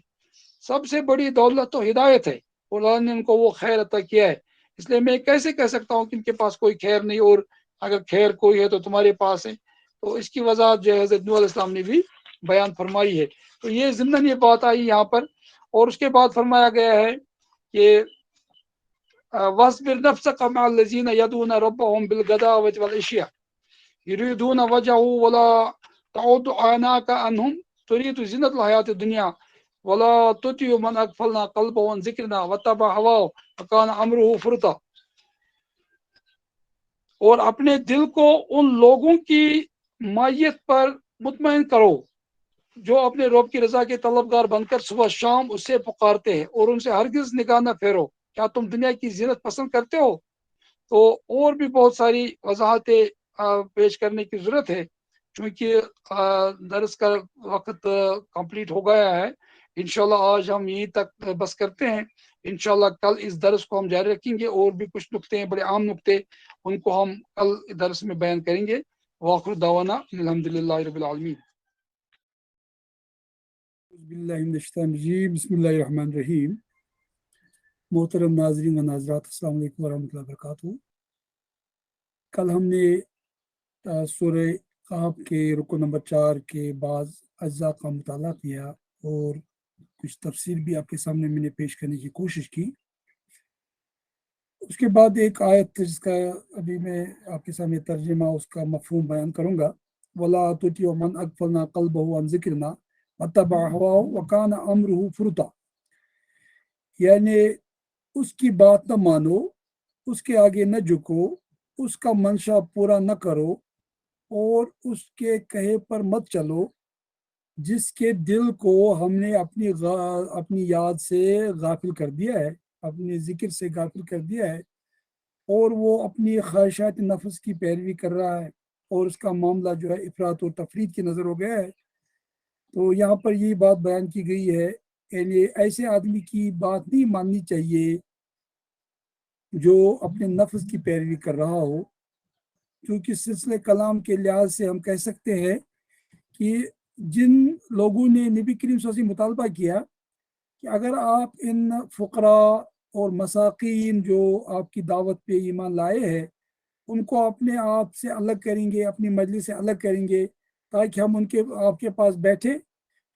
سب سے بڑی دولت تو ہدایت ہے، اور اللہ نے ان کو وہ خیر عطا کیا ہے، اس لیے میں کیسے کہہ سکتا ہوں کہ ان کے پاس کوئی خیر نہیں، اور اگر خیر کوئی ہے تو تمہارے پاس ہے۔ تو اس کی وضاحت جو ہے حضرت نوح علیہ السلام نے بھی بیان فرمائی ہے۔ تو یہ ضمن یہ بات آئی یہاں پر، اور اس کے بعد فرمایا گیا ہے کہ وَاصْبِرْ نَفْسَكَ مَعَ الَّذِينَ يَدْعُونَ رَبَّهُمْ بِالْغَدَاوَةِ وَالْعَشِيِّ يُرِيدُونَ وَجْهَهُ وَلَا تَعُدُّ عَيْنَاكَ عَنْهُمْ تُرِيدُ زِينَةَ الْحَيَاةِ الدُّنْيَا وَلَا تُطِعْ مَنْ أَغْفَلْنَا قَلْبَهُ عَنْ ذِكْرِنَا وَاتَّبَعَ هَوَاهُ وَكَانَ أَمْرُهُ فُرُطًا، اور اپنے دل کو ان لوگوں کی مائیت پر مطمئن کرو جو اپنے رب کی رضا کے طلبگار بن کر صبح شام اس سے پکارتے ہیں، اور ان سے ہرگز نگاہ نہ پھیرو، کیا تم دنیا کی زینت پسند کرتے ہو؟ تو اور بھی بہت ساری وضاحتیں پیش کرنے کی ضرورت ہے، چونکہ درس کا وقت کمپلیٹ ہو گیا ہے۔ انشاءاللہ آج ہم یہیں تک بس کرتے ہیں، انشاءاللہ کل اس درس کو ہم جاری رکھیں گے، اور بھی کچھ نقطے ہیں بڑے عام نقطے، ان کو ہم کل درس میں بیان کریں گے۔ وآخر دعوانا الحمدللہ رب العالمین۔ بسم اللہ الرحمن الرحیم۔ محترم ناظرین و ناظرات، السلام علیکم ورحمۃ اللہ وبرکاتہ۔ کل ہم نے سورہ قاف کے رکو نمبر 4 کے بعض اجزاء کا مطالعہ کیا، اور کچھ تفسیر بھی آپ کے سامنے میں نے پیش کرنے کی کوشش کی۔ اس کے بعد ایک آیت جس کا ابھی میں آپ کے سامنے ترجمہ اس کا مفہوم بیان کروں گا، وَلَا تُطِعْ مَنْ أَغْفَلْنَا قَلْبَهُ عَنْ ذِكْرِنَا وَاتَّبَعَ هَوَاهُ وَكَانَ أَمْرُهُ فُرُطًا، یعنی اس کی بات نہ مانو، اس کے آگے نہ جھکو، اس کا منشا پورا نہ کرو، اور اس کے کہے پر مت چلو جس کے دل کو ہم نے اپنی یاد سے غافل کر دیا ہے، اپنے ذکر سے غافل کر دیا ہے، اور وہ اپنی خواہشات نفس کی پیروی کر رہا ہے، اور اس کا معاملہ جو ہے افراط و تفرید کی نظر ہو گیا ہے۔ تو یہاں پر یہ بات بیان کی گئی ہے، یعنی ایسے آدمی کی بات نہیں ماننی چاہیے جو اپنے نفس کی پیروی کر رہا ہو، کیونکہ سلسلے کلام کے لحاظ سے ہم کہہ سکتے ہیں کہ جن لوگوں نے نبی کریم صلی اللہ علیہ وسلم مطالبہ کیا کہ اگر آپ ان فقراء اور مساکین جو آپ کی دعوت پہ ایمان لائے ہیں ان کو اپنے آپ سے الگ کریں گے، اپنی مجلس سے الگ کریں گے تاکہ ہم آپ کے پاس بیٹھے،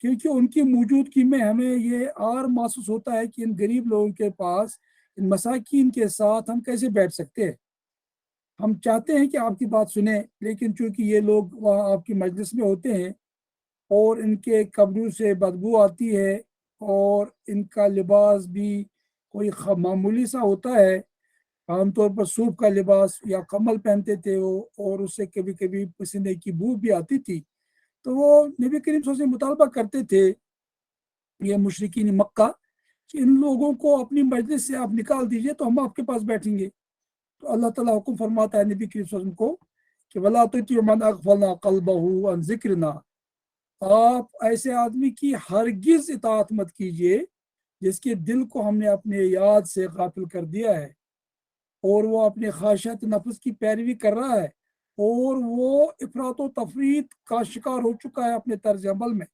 کیونکہ ان کی موجودگی میں ہمیں یہ اور محسوس ہوتا ہے کہ ان غریب لوگوں کے پاس، ان مساکین کے ساتھ ہم کیسے بیٹھ سکتے ہیں۔ ہم چاہتے ہیں کہ آپ کی بات سنیں، لیکن چونکہ یہ لوگ وہاں آپ کی مجلس میں ہوتے ہیں اور ان کے کپڑوں سے بدبو آتی ہے، اور ان کا لباس بھی کوئی معمولی سا ہوتا ہے، عام طور پر صوف کا لباس یا کمل پہنتے تھے وہ، اور اس سے کبھی کبھی پسینے کی بو بھی آتی تھی، تو وہ نبی کریم صلی اللہ علیہ وسلم مطالبہ کرتے تھے یہ مشرکین مکہ کہ ان لوگوں کو اپنی مجلس سے آپ نکال دیجئے تو ہم آپ کے پاس بیٹھیں گے۔ تو اللہ تعالیٰ حکم فرماتا ہے نبی کریم صلی اللہ علیہ وسلم کو کہ وَلَا تُطِعْ مَنْ أَغْفَلْنَا قَلْبَهُ عَنْ ذِكْرِنَا، آپ ایسے آدمی کی ہرگز اطاعت مت کیجئے جس کے دل کو ہم نے اپنے یاد سے غافل کر دیا ہے، اور وہ اپنے خواہشات نفس کی پیروی کر رہا ہے، اور وہ افراط و تفرید کا شکار ہو چکا ہے اپنے طرز عمل میں۔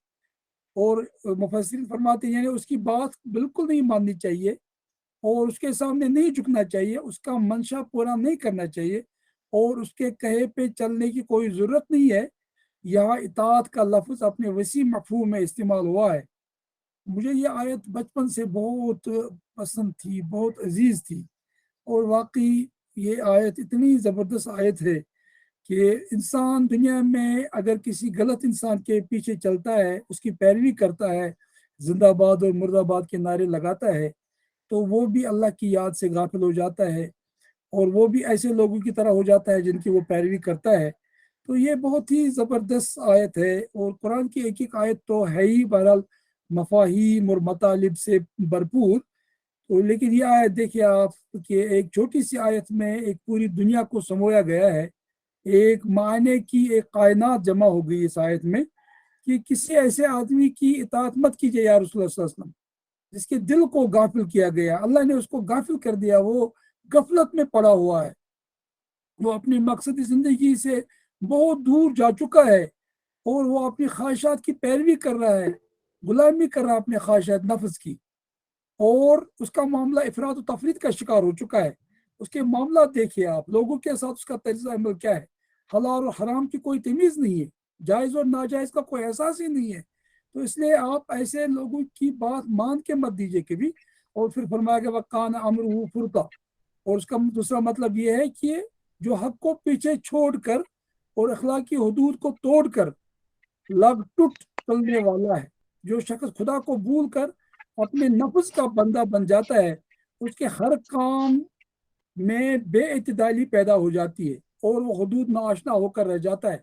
اور مفسرین فرماتے ہیں یعنی اس کی بات بالکل نہیں ماننی چاہیے، اور اس کے سامنے نہیں جھکنا چاہیے، اس کا منشا پورا نہیں کرنا چاہیے، اور اس کے کہے پہ چلنے کی کوئی ضرورت نہیں ہے۔ یہاں اطاعت کا لفظ اپنے وسیع مفہوم میں استعمال ہوا ہے۔ مجھے یہ آیت بچپن سے بہت پسند تھی، بہت عزیز تھی، اور واقعی یہ آیت اتنی زبردست آیت ہے کہ انسان دنیا میں اگر کسی غلط انسان کے پیچھے چلتا ہے، اس کی پیروی کرتا ہے، زندہ باد اور مرد آباد کے نعرے لگاتا ہے، تو وہ بھی اللہ کی یاد سے غافل ہو جاتا ہے، اور وہ بھی ایسے لوگوں کی طرح ہو جاتا ہے جن کی وہ پیروی کرتا ہے۔ تو یہ بہت ہی زبردست آیت ہے، اور قرآن کی ایک ایک آیت تو ہے ہی بہرحال مفاہیم اور مطالب سے بھرپور، تو لیکن یہ آیت دیکھیے آپ کہ ایک چھوٹی سی آیت میں ایک پوری دنیا کو سمویا گیا ہے، ایک معنی کی ایک کائنات جمع ہو گئی اس آیت میں کہ کسی ایسے آدمی کی اطاعت مت کیجیے یا رسول اللہ صلی اللہ علیہ وسلم جس کے دل کو غافل کیا گیا، اللہ نے اس کو غافل کر دیا، وہ غفلت میں پڑا ہوا ہے، وہ اپنی مقصدی زندگی سے بہت دور جا چکا ہے اور وہ اپنی خواہشات کی پیروی کر رہا ہے، غلامی کر رہا ہے اپنے خواہشات نفس کی، اور اس کا معاملہ افراد و تفرید کا شکار ہو چکا ہے۔ اس کے معاملات دیکھیے آپ، لوگوں کے ساتھ اس کا طرز عمل کیا ہے، حلال اور حرام کی کوئی تمیز نہیں ہے، جائز اور ناجائز کا کوئی احساس ہی نہیں ہے۔ تو اس لیے آپ ایسے لوگوں کی بات مان کے مت دیجیے کبھی۔ اور پھر فرمایا کہ وَقَانَ أَمْرُهُ فُرْطًا، اور اس کا دوسرا مطلب یہ ہے کہ جو حق کو پیچھے چھوڑ کر اور اخلاقی حدود کو توڑ کر لگ ٹوٹ چلنے والا ہے، جو شخص خدا کو بھول کر اپنے نفس کا بندہ بن جاتا ہے، اس کے ہر کام میں بے اعتدالی پیدا ہو جاتی ہے اور وہ حدود ناآشنا ہو کر رہ جاتا ہے۔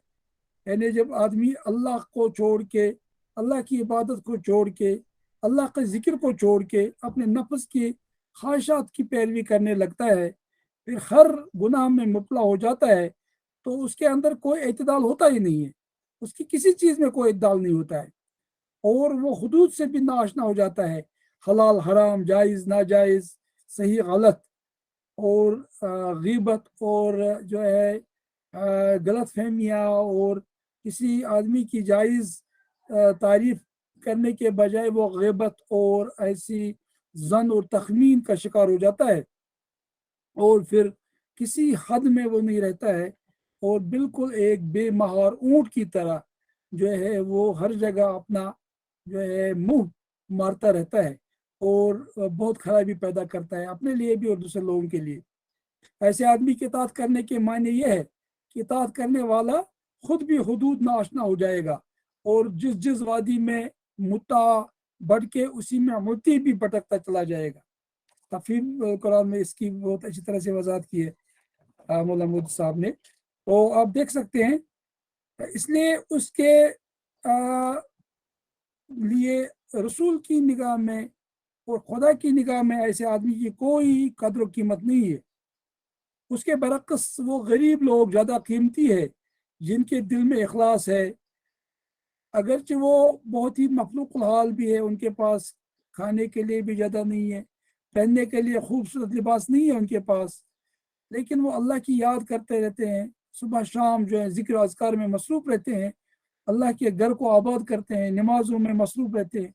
یعنی جب آدمی اللہ کو چھوڑ کے، اللہ کی عبادت کو چھوڑ کے، اللہ کے ذکر کو چھوڑ کے اپنے نفس کی خواہشات کی پیروی کرنے لگتا ہے، پھر ہر گناہ میں مبتلا ہو جاتا ہے، تو اس کے اندر کوئی اعتدال ہوتا ہی نہیں ہے، اس کی کسی چیز میں کوئی اعتدال نہیں ہوتا ہے، اور وہ حدود سے بھی ناآشنا ہو جاتا ہے، حلال حرام، جائز ناجائز، صحیح غلط، اور غیبت، اور جو ہے غلط فہمیاں، اور کسی آدمی کی جائز تعریف کرنے کے بجائے وہ غیبت اور ایسی ظن اور تخمین کا شکار ہو جاتا ہے، اور پھر کسی حد میں وہ نہیں رہتا ہے، اور بالکل ایک بے مہار اونٹ کی طرح جو ہے وہ ہر جگہ اپنا جو ہے منہ مارتا رہتا ہے، اور بہت خرابی پیدا کرتا ہے اپنے لیے بھی اور دوسرے لوگوں کے لیے۔ ایسے آدمی کی اطاعت کرنے کے معنی یہ ہے کہ اطاعت کرنے والا خود بھی حدود ناآشنا ہو جائے گا، اور جس وادی میں متا بڑھ کے اسی میں متی بھی بھٹکتا چلا جائے گا۔ تفہیم قرآن میں اس کی بہت اچھی طرح سے وضاحت کی ہے مولانا مودودی صاحب نے۔ تو آپ دیکھ سکتے ہیں، اس لیے اس کے لیے رسول کی نگاہ میں اور خدا کی نگاہ میں ایسے آدمی کی کوئی قدر و قیمت نہیں ہے۔ اس کے برعکس وہ غریب لوگ زیادہ قیمتی ہے جن کے دل میں اخلاص ہے، اگرچہ وہ بہت ہی مخلوق الحال بھی ہے، ان کے پاس کھانے کے لیے بھی زیادہ نہیں ہے، پہننے کے لیے خوبصورت لباس نہیں ہے ان کے پاس، لیکن وہ اللہ کی یاد کرتے رہتے ہیں، صبح شام جو ہے ذکر و اذکار میں مصروف رہتے ہیں، اللہ کے گھر کو آباد کرتے ہیں، نمازوں میں مصروف رہتے ہیں،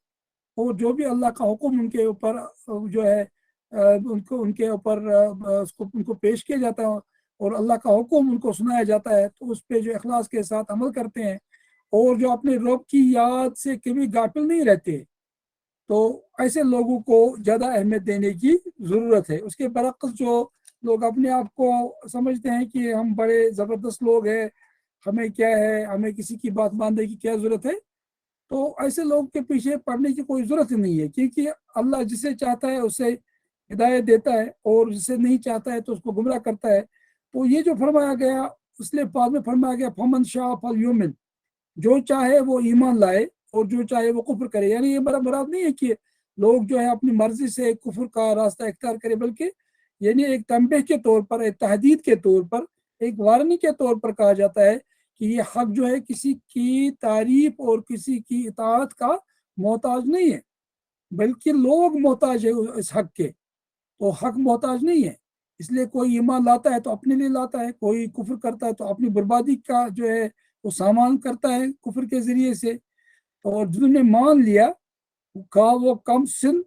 اور جو بھی اللہ کا حکم ان کے اوپر جو ہے ان کے اوپر ان کو پیش کیا جاتا ہے اور اللہ کا حکم ان کو سنایا جاتا ہے، تو اس پہ جو اخلاص کے ساتھ عمل کرتے ہیں، اور جو اپنے رب کی یاد سے کبھی غافل نہیں رہتے، تو ایسے لوگوں کو زیادہ اہمیت دینے کی ضرورت ہے۔ اس کے برعکس جو لوگ اپنے آپ کو سمجھتے ہیں کہ ہم بڑے زبردست لوگ ہیں، ہمیں کیا ہے، ہمیں کسی کی بات ماننے کی کیا ضرورت ہے، تو ایسے لوگ کے پیچھے پڑنے کی کوئی ضرورت ہی نہیں ہے، کیونکہ اللہ جسے چاہتا ہے اسے ہدایت دیتا ہے، اور جسے نہیں چاہتا ہے تو اس کو گمراہ کرتا ہے۔ تو یہ جو فرمایا گیا، اس لیے بعد میں فرمایا گیا فمن شاء فلیؤمن، جو چاہے وہ ایمان لائے اور جو چاہے وہ کفر کرے۔ یعنی یہ مراد نہیں ہے کہ لوگ جو ہے اپنی مرضی سے کفر کا راستہ اختیار کرے، بلکہ یعنی ایک تنبیہ کے طور پر، ایک تحدید کے طور پر، ایک وارننگ کے طور پر کہا جاتا ہے کہ یہ حق جو ہے کسی کی تعریف اور کسی کی اطاعت کا محتاج نہیں ہے، بلکہ لوگ محتاج ہے اس حق کے، تو حق محتاج نہیں ہے۔ اس لیے کوئی ایمان لاتا ہے تو اپنے لیے لاتا ہے، کوئی کفر کرتا ہے تو اپنی بربادی کا جو ہے وہ سامان کرتا ہے کفر کے ذریعے سے۔ اور جنہوں نے مان لیا، کہا وہ کم سن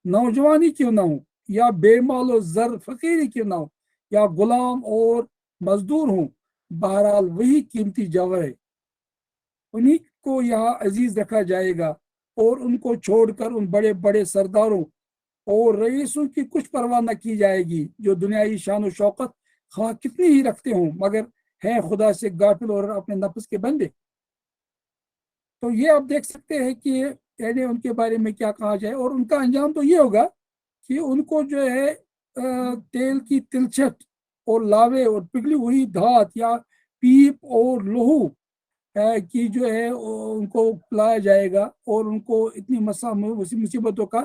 نوجوانی کیوں نہ ہو، یا بے مال و زر فقیری کیوں نہ ہو، یا غلام اور مزدور ہوں، بہرحال وہی قیمتی جوہر ہے، انہی کو یہاں عزیز رکھا جائے گا، اور ان کو چھوڑ کر ان بڑے بڑے سرداروں اور رئیسوں کی کچھ پرواہ نہ کی جائے گی، جو دنیائی شان و شوقت خواہ کتنی ہی رکھتے ہوں مگر ہیں خدا سے غافل اور اپنے نفس کے بندے۔ تو یہ آپ دیکھ سکتے ہیں کہ یعنی ان کے بارے میں کیا کہا جائے، اور ان کا انجام تو یہ ہوگا کہ ان کو جو ہے تیل کی تلچھٹ اور لاوے اور پگھلی ہوئی دھات یا پیپ اور لہو کی جو ہے ان کو پلایا جائے گا، اور ان کو اتنی مصیبتوں کا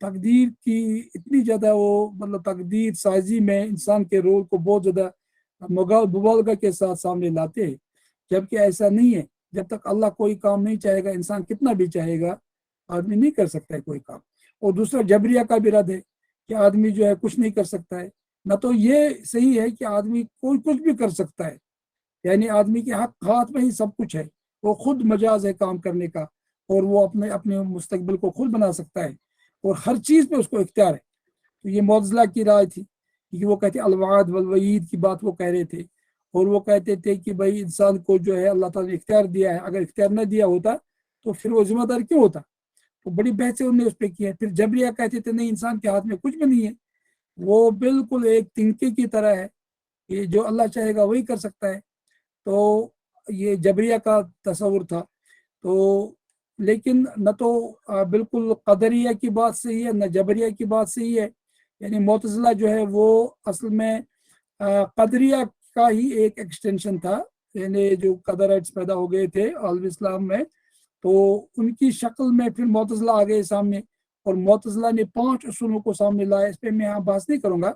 تقدیر کی اتنی زیادہ وہ مطلب تقدیر سازی میں انسان کے رول کو بہت زیادہ مبالغہ کے ساتھ سامنے لاتے ہیں، جبکہ ایسا نہیں ہے۔ جب تک اللہ کوئی کام نہیں چاہے گا، انسان کتنا بھی چاہے گا آدمی نہیں کر سکتا ہے کوئی کام۔ اور دوسرا جبریہ کا بھی رد ہے کہ آدمی جو ہے کچھ نہیں کر سکتا ہے۔ نہ تو یہ صحیح ہے کہ آدمی کوئی کچھ بھی کر سکتا ہے، یعنی آدمی کے ہاتھ میں ہی سب کچھ ہے، وہ خود مجاز ہے کام کرنے کا، اور وہ اپنے مستقبل کو خود بنا سکتا ہے، اور ہر چیز پہ اس کو اختیار ہے۔ تو یہ معتزلہ کی رائے تھی کہ وہ کہتے الوعد والوعید کی بات وہ کہہ رہے تھے، اور وہ کہتے تھے کہ بھائی انسان کو جو ہے اللہ تعالیٰ نے اختیار دیا ہے، اگر اختیار نہ دیا ہوتا تو پھر وہ ذمہ دار کیوں ہوتا؟ تو بڑی بحثیں انہوں نے اس پہ کی ہے۔ پھر جبریہ کہتے تھے نہیں، انسان کے ہاتھ میں کچھ بھی نہیں ہے، وہ بالکل ایک تنکے کی طرح ہے، یہ جو اللہ چاہے گا وہی کر سکتا ہے۔ تو یہ جبریہ کا تصور تھا۔ تو لیکن نہ تو بالکل قدریہ کی بات صحیح ہے، نہ جبریہ کی بات صحیح ہے۔ یعنی معتزلہ جو ہے وہ اصل میں قدریہ کا ہی ایک ایکسٹینشن تھا، یعنی جو قدرائٹس پیدا ہو گئے تھے عالم اسلام میں، تو ان کی شکل میں پھر معتزلہ آ گئے سامنے، اور معتزلہ نے 5 اصولوں کو سامنے لایا۔ اس پہ میں یہاں بحث نہیں کروں گا۔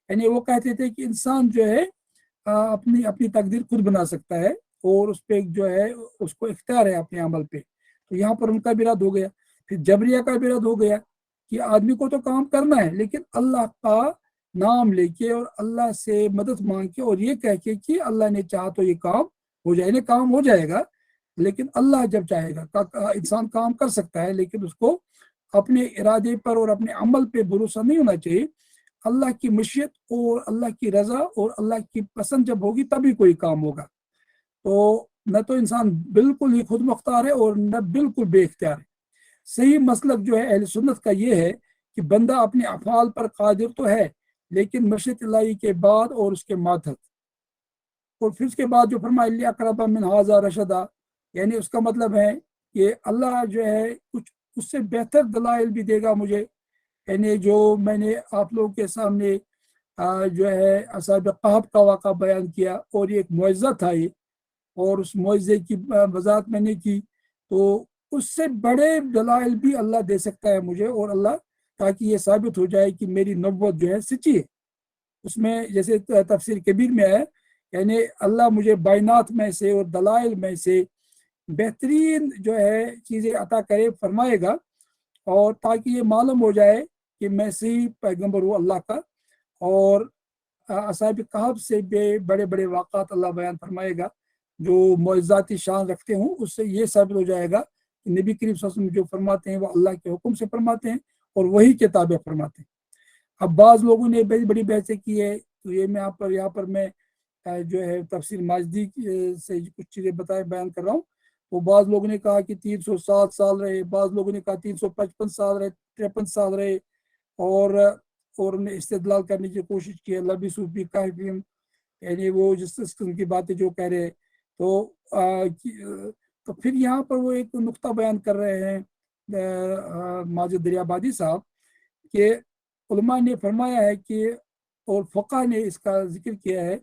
یعنی وہ کہتے تھے کہ انسان جو ہے اپنی تقدیر خود بنا سکتا ہے، اور اس پہ جو ہے اس کو اختیار ہے اپنے عمل پہ۔ تو یہاں پر ان کا بھی رد ہو گیا۔ پھر جبریہ کا بھی رد ہو گیا کہ آدمی کو تو کام کرنا ہے، لیکن اللہ کا نام لے کے اور اللہ سے مدد مانگ کے اور یہ کہہ کے کہ اللہ نے چاہا تو یہ کام ہو جائے، یعنی کام ہو جائے گا، لیکن اللہ جب چاہے گا انسان کام کر سکتا ہے، لیکن اس کو اپنے ارادے پر اور اپنے عمل پہ بھروسہ نہیں ہونا چاہیے۔ اللہ کی مشیت اور اللہ کی رضا اور اللہ کی پسند جب ہوگی تبھی کوئی کام ہوگا۔ تو نہ تو انسان بالکل ہی خود مختار ہے اور نہ بالکل بے اختیار ہے۔ صحیح مسلک جو ہے اہل سنت کا یہ ہے کہ بندہ اپنے افعال پر قادر تو ہے، لیکن مشیت الہی کے بعد اور اس کے ماتحت۔ اور پھر اس کے بعد جو فرمایا لِأَقْرَبَ مِنْ هَٰذَا رَشَدًا، یعنی اس کا مطلب ہے کہ اللہ جو ہے کچھ اس سے بہتر دلائل بھی دے گا مجھے، یعنی جو میں نے آپ لوگوں کے سامنے جو ہے اصحاب کہف کا واقعہ بیان کیا، اور یہ ایک معجزہ تھا یہ، اور اس معجزے کی وضاحت میں نے کی، تو اس سے بڑے دلائل بھی اللہ دے سکتا ہے مجھے، اور اللہ تاکہ یہ ثابت ہو جائے کہ میری نبوت جو ہے سچی ہے۔ اس میں جیسے تفسیر کبیر میں ہے، یعنی اللہ مجھے بائنات میں سے اور دلائل میں سے بہترین جو ہے چیزیں عطا کرے فرمائے گا، اور تاکہ یہ معلوم ہو جائے کہ میں صحیح پیغمبر ہوں اللہ کا۔ اور اصحاب کہف سے بڑے بڑے واقعات اللہ بیان فرمائے گا جو معجزاتی شان رکھتے ہوں، اس سے یہ ثابت ہو جائے گا کہ نبی کریم صلی اللہ علیہ وسلم جو فرماتے ہیں وہ اللہ کے حکم سے فرماتے ہیں اور وہی کتابیں فرماتے ہیں۔ اب بعض لوگوں نے بڑی بڑی بحثیں کی ہے، تو یہ میں یہاں پر میں جو ہے تفسیر ماجدی سے کچھ چیزیں بیان کر رہا ہوں۔ تو بعض لوگوں نے کہا کہ 307 سال رہے، بعض لوگوں نے کہا 355 سال رہے، 53 سال رہے، اور انہیں استدلال کرنے کی کوشش کی ہے لبثوا فی کہفہم، یعنی وہ جس قسم کی باتیں جو کہہ رہے۔ تو پھر یہاں پر وہ ایک نقطہ بیان کر رہے ہیں ماجد دریابادی صاحب، کہ علماء نے فرمایا ہے کہ اور فقہ نے اس کا ذکر کیا ہے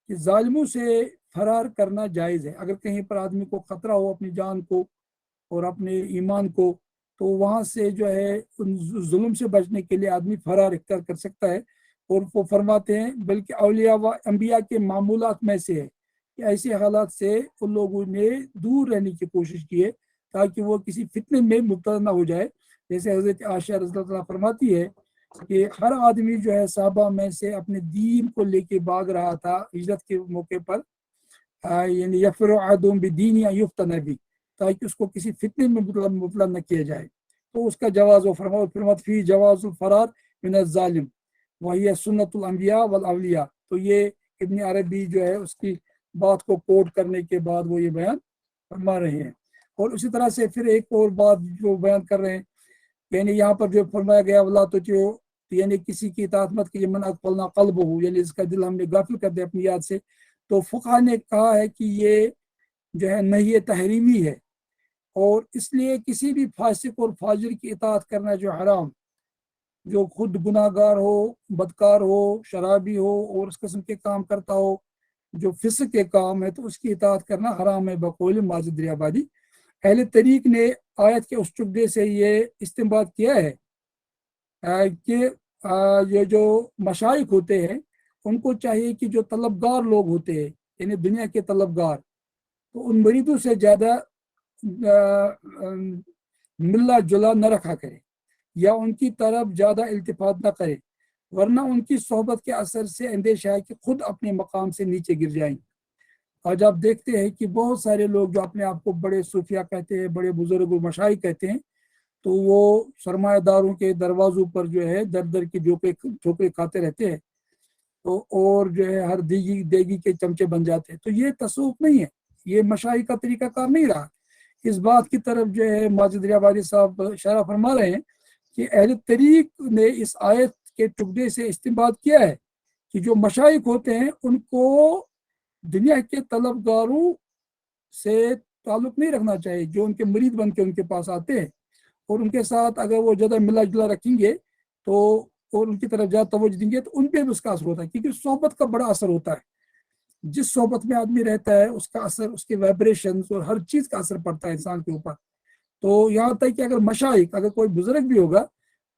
کہ ظالموں سے فرار کرنا جائز ہے۔ اگر کہیں پر آدمی کو خطرہ ہو اپنی جان کو اور اپنے ایمان کو، تو وہاں سے جو ہے ان ظلم سے بچنے کے لیے آدمی فرار اختیار کر سکتا ہے۔ اور وہ فرماتے ہیں بلکہ اولیاء و انبیاء کے معمولات میں سے ہے کہ ایسے حالات سے ان لوگوں نے دور رہنے کی کوشش کی ہے تاکہ وہ کسی فتنے میں مبتلا نہ ہو جائے۔ جیسے حضرت عائشہ رضی اللہ عنہ فرماتی ہے کہ ہر آدمی جو ہے صحابہ میں سے اپنے دین کو لے کے بھاگ رہا تھا ہجرت کے موقع پر، یعنی یفر احدہم بدینہ ان یفتن بہ، تاکہ اس کو کسی فتنے میں مبتلا نہ کیا جائے۔ تو اس کا جواز و فرمات فی جواز الفرار من الظالم وہی سنت الانبیاء والاولیاء۔ تو یہ ابن عربی جو ہے اس کی بات کو کوٹ کرنے کے بعد وہ یہ بیان فرما رہے ہیں۔ اور اسی طرح سے پھر ایک اور بات جو بیان کر رہے ہیں، یعنی یہاں پر جو فرمایا گیا ولا تطیعوا، یعنی کسی کی اطاعت مت کیجیے، من اغفلنا قلبہ، یعنی اس کا دل ہم نے غافل کر دیا اپنی یاد سے۔ تو فقہ نے کہا ہے کہ یہ جو ہے نہی تحریمی ہے، اور اس لیے کسی بھی فاسق اور فاجر کی اطاعت کرنا جو حرام، جو خود گناہ گار ہو، بدکار ہو، شرابی ہو اور اس قسم کے کام کرتا ہو جو فسق کے کام ہے، تو اس کی اطاعت کرنا حرام ہے بقول ماجد دریابادی۔ اہل طریق نے آیت کے اس چقدے سے یہ استنباط کیا ہے کہ یہ جو مشائخ ہوتے ہیں ان کو چاہیے کہ جو طلبگار لوگ ہوتے ہیں یعنی دنیا کے طلبگار تو ان مریدوں سے زیادہ ملا جلا نہ رکھا کرے یا ان کی طرف زیادہ التفات نہ کرے، ورنہ ان کی صحبت کے اثر سے اندیشہ ہے کہ خود اپنے مقام سے نیچے گر جائیں۔ آج آپ دیکھتے ہیں کہ بہت سارے لوگ جو اپنے آپ کو بڑے صوفیہ کہتے ہیں، بڑے بزرگ و مشائخ کہتے ہیں، تو وہ سرمایہ داروں کے دروازوں پر جو ہے در در کی ٹھوکریں کھاتے رہتے ہیں تو اور جو ہے ہر دیگی کے چمچے بن جاتے ہیں۔ تو یہ تصوف نہیں ہے، یہ مشائخ کا طریقہ کار نہیں رہا۔ اس بات کی طرف جو ہے ماجد ریاباری صاحب اشارہ فرما رہے ہیں کہ اہل طریق نے اس آیت کے ٹکڑے سے استنباط کیا ہے کہ جو مشائخ ہوتے ہیں ان کو دنیا کے طلبگاروں سے تعلق نہیں رکھنا چاہیے، جو ان کے مرید بن کے ان کے پاس آتے ہیں اور ان کے ساتھ اگر وہ زیادہ ملا جلا رکھیں گے تو اور ان کی طرف زیادہ توجہ دیں گے تو ان پہ بھی اس کا اثر ہوتا ہے، کیونکہ صحبت کا بڑا اثر ہوتا ہے۔ جس صحبت میں آدمی رہتا ہے اس کا اثر، اس کے وائبریشنز اور ہر چیز کا اثر پڑتا ہے انسان کے اوپر۔ تو یہاں تک کہ اگر مشائخ، اگر کوئی بزرگ بھی ہوگا،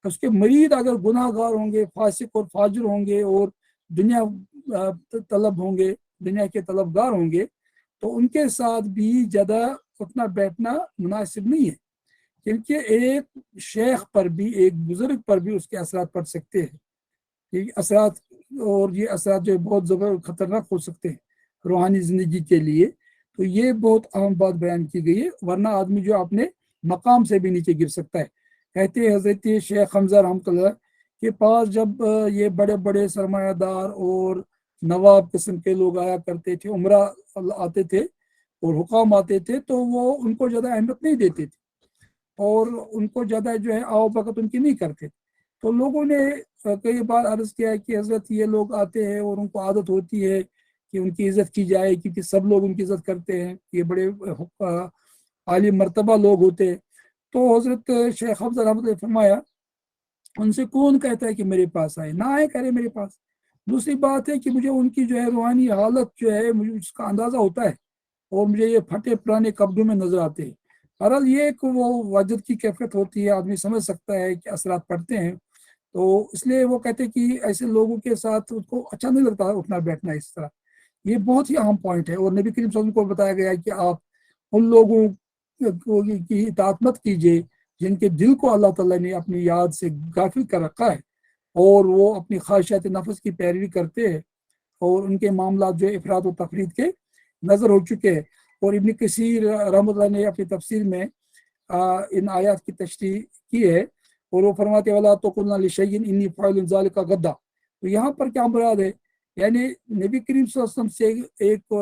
اس کے مرید اگر گناہ گار ہوں گے، فاسق اور فاجر ہوں گے اور دنیا طلب ہوں گے، دنیا کے طلبگار ہوں گے، تو ان کے ساتھ بھی زیادہ اٹھنا بیٹھنا مناسب نہیں ہے، کیونکہ ایک شیخ پر بھی، ایک بزرگ پر بھی اس کے اثرات پڑ سکتے ہیں۔ یہ اثرات، اور یہ اثرات جو بہت زبردست خطرناک ہو سکتے ہیں روحانی زندگی کے لیے۔ تو یہ بہت اہم بات بیان کی گئی ہے، ورنہ آدمی جو اپنے مقام سے بھی نیچے گر سکتا ہے۔ کہتے ہیں حضرت شیخ حمزہ رحمۃ اللہ کے پاس جب یہ بڑے بڑے سرمایہ دار اور نواب قسم کے لوگ آیا کرتے تھے، عمرہ آتے تھے اور حکام آتے تھے، تو وہ ان کو زیادہ اہمیت نہیں دیتے تھے اور ان کو زیادہ جو ہے آؤ بھگت ان کی نہیں کرتے۔ تو لوگوں نے کئی بار عرض کیا کہ حضرت یہ لوگ آتے ہیں اور ان کو عادت ہوتی ہے کہ ان کی عزت کی جائے، کیونکہ سب لوگ ان کی عزت کرتے ہیں، یہ بڑے عالی مرتبہ لوگ ہوتے ہیں۔ تو حضرت شیخ حمزہ رحمۃ اللہ فرمایا ان سے کون کہتا ہے کہ میرے پاس آئے، نہ آئے کرے میرے پاس۔ دوسری بات ہے کہ مجھے ان کی جو ہے روحانی حالت جو ہے مجھے اس کا اندازہ ہوتا ہے اور مجھے یہ پھٹے پرانے قبضوں میں نظر آتے ہیں۔ بہرحال یہ ایک وہ وجد کی کیفیت ہوتی ہے، آدمی سمجھ سکتا ہے کہ اثرات پڑتے ہیں، تو اس لیے وہ کہتے ہیں کہ ایسے لوگوں کے ساتھ اس کو اچھا نہیں لگتا اٹھنا بیٹھنا اس طرح۔ یہ بہت ہی اہم پوائنٹ ہے، اور نبی کریم صلی اللہ علیہ وسلم کو بتایا گیا ہے کہ آپ ان لوگوں کی اطاعت مت کیجیے جن کے دل کو اللہ تعالیٰ نے اپنی یاد سے غافل کر رکھا ہے اور وہ اپنی خواہشات نفس کی پیروی کرتے ہیں اور ان کے معاملات جو افراد و تفرید کے نظر ہو چکے ہیں۔ اور ابن کثیر رحمۃ اللہ نے اپنی تفسیر میں ان آیات کی تشریح کی ہے اور وہ فرماتے وَلَا تَقُلْنَا لِشَيْءٍ إِنِّي فَاعِلٌ ذَلِكَ غَدًّا۔ تو یہاں پر کیا مراد ہے؟ یعنی نبی کریم صلی اللہ علیہ وسلم سے ایک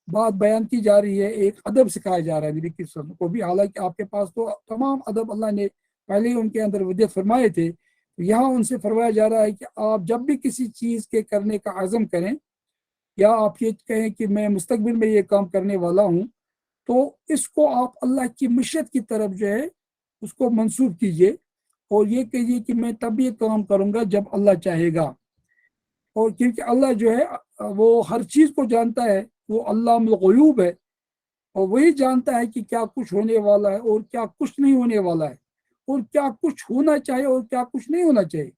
بات بیان کی جا رہی ہے، ایک ادب سکھایا جا رہا ہے نبی کریم صلی اللہ علیہ وسلم کو بھی، حالانکہ آپ کے پاس تو تمام ادب اللہ نے پہلے ہی ان کے اندر ودیت فرمائے تھے۔ یہاں ان سے فرمایا جا رہا ہے کہ آپ جب بھی کسی چیز کے کرنے کا عزم کریں یا آپ یہ کہیں کہ میں مستقبل میں یہ کام کرنے والا ہوں، تو اس کو آپ اللہ کی مشیت کی طرف جو ہے اس کو منسوب کیجئے اور یہ کہیے کہ میں تب یہ کام کروں گا جب اللہ چاہے گا۔ اور کیونکہ اللہ جو ہے وہ ہر چیز کو جانتا ہے، وہ علام الغیوب ہے اور وہی جانتا ہے کہ کیا کچھ ہونے والا ہے اور کیا کچھ نہیں ہونے والا ہے، اور کیا کچھ ہونا چاہیے اور کیا کچھ نہیں ہونا چاہیے،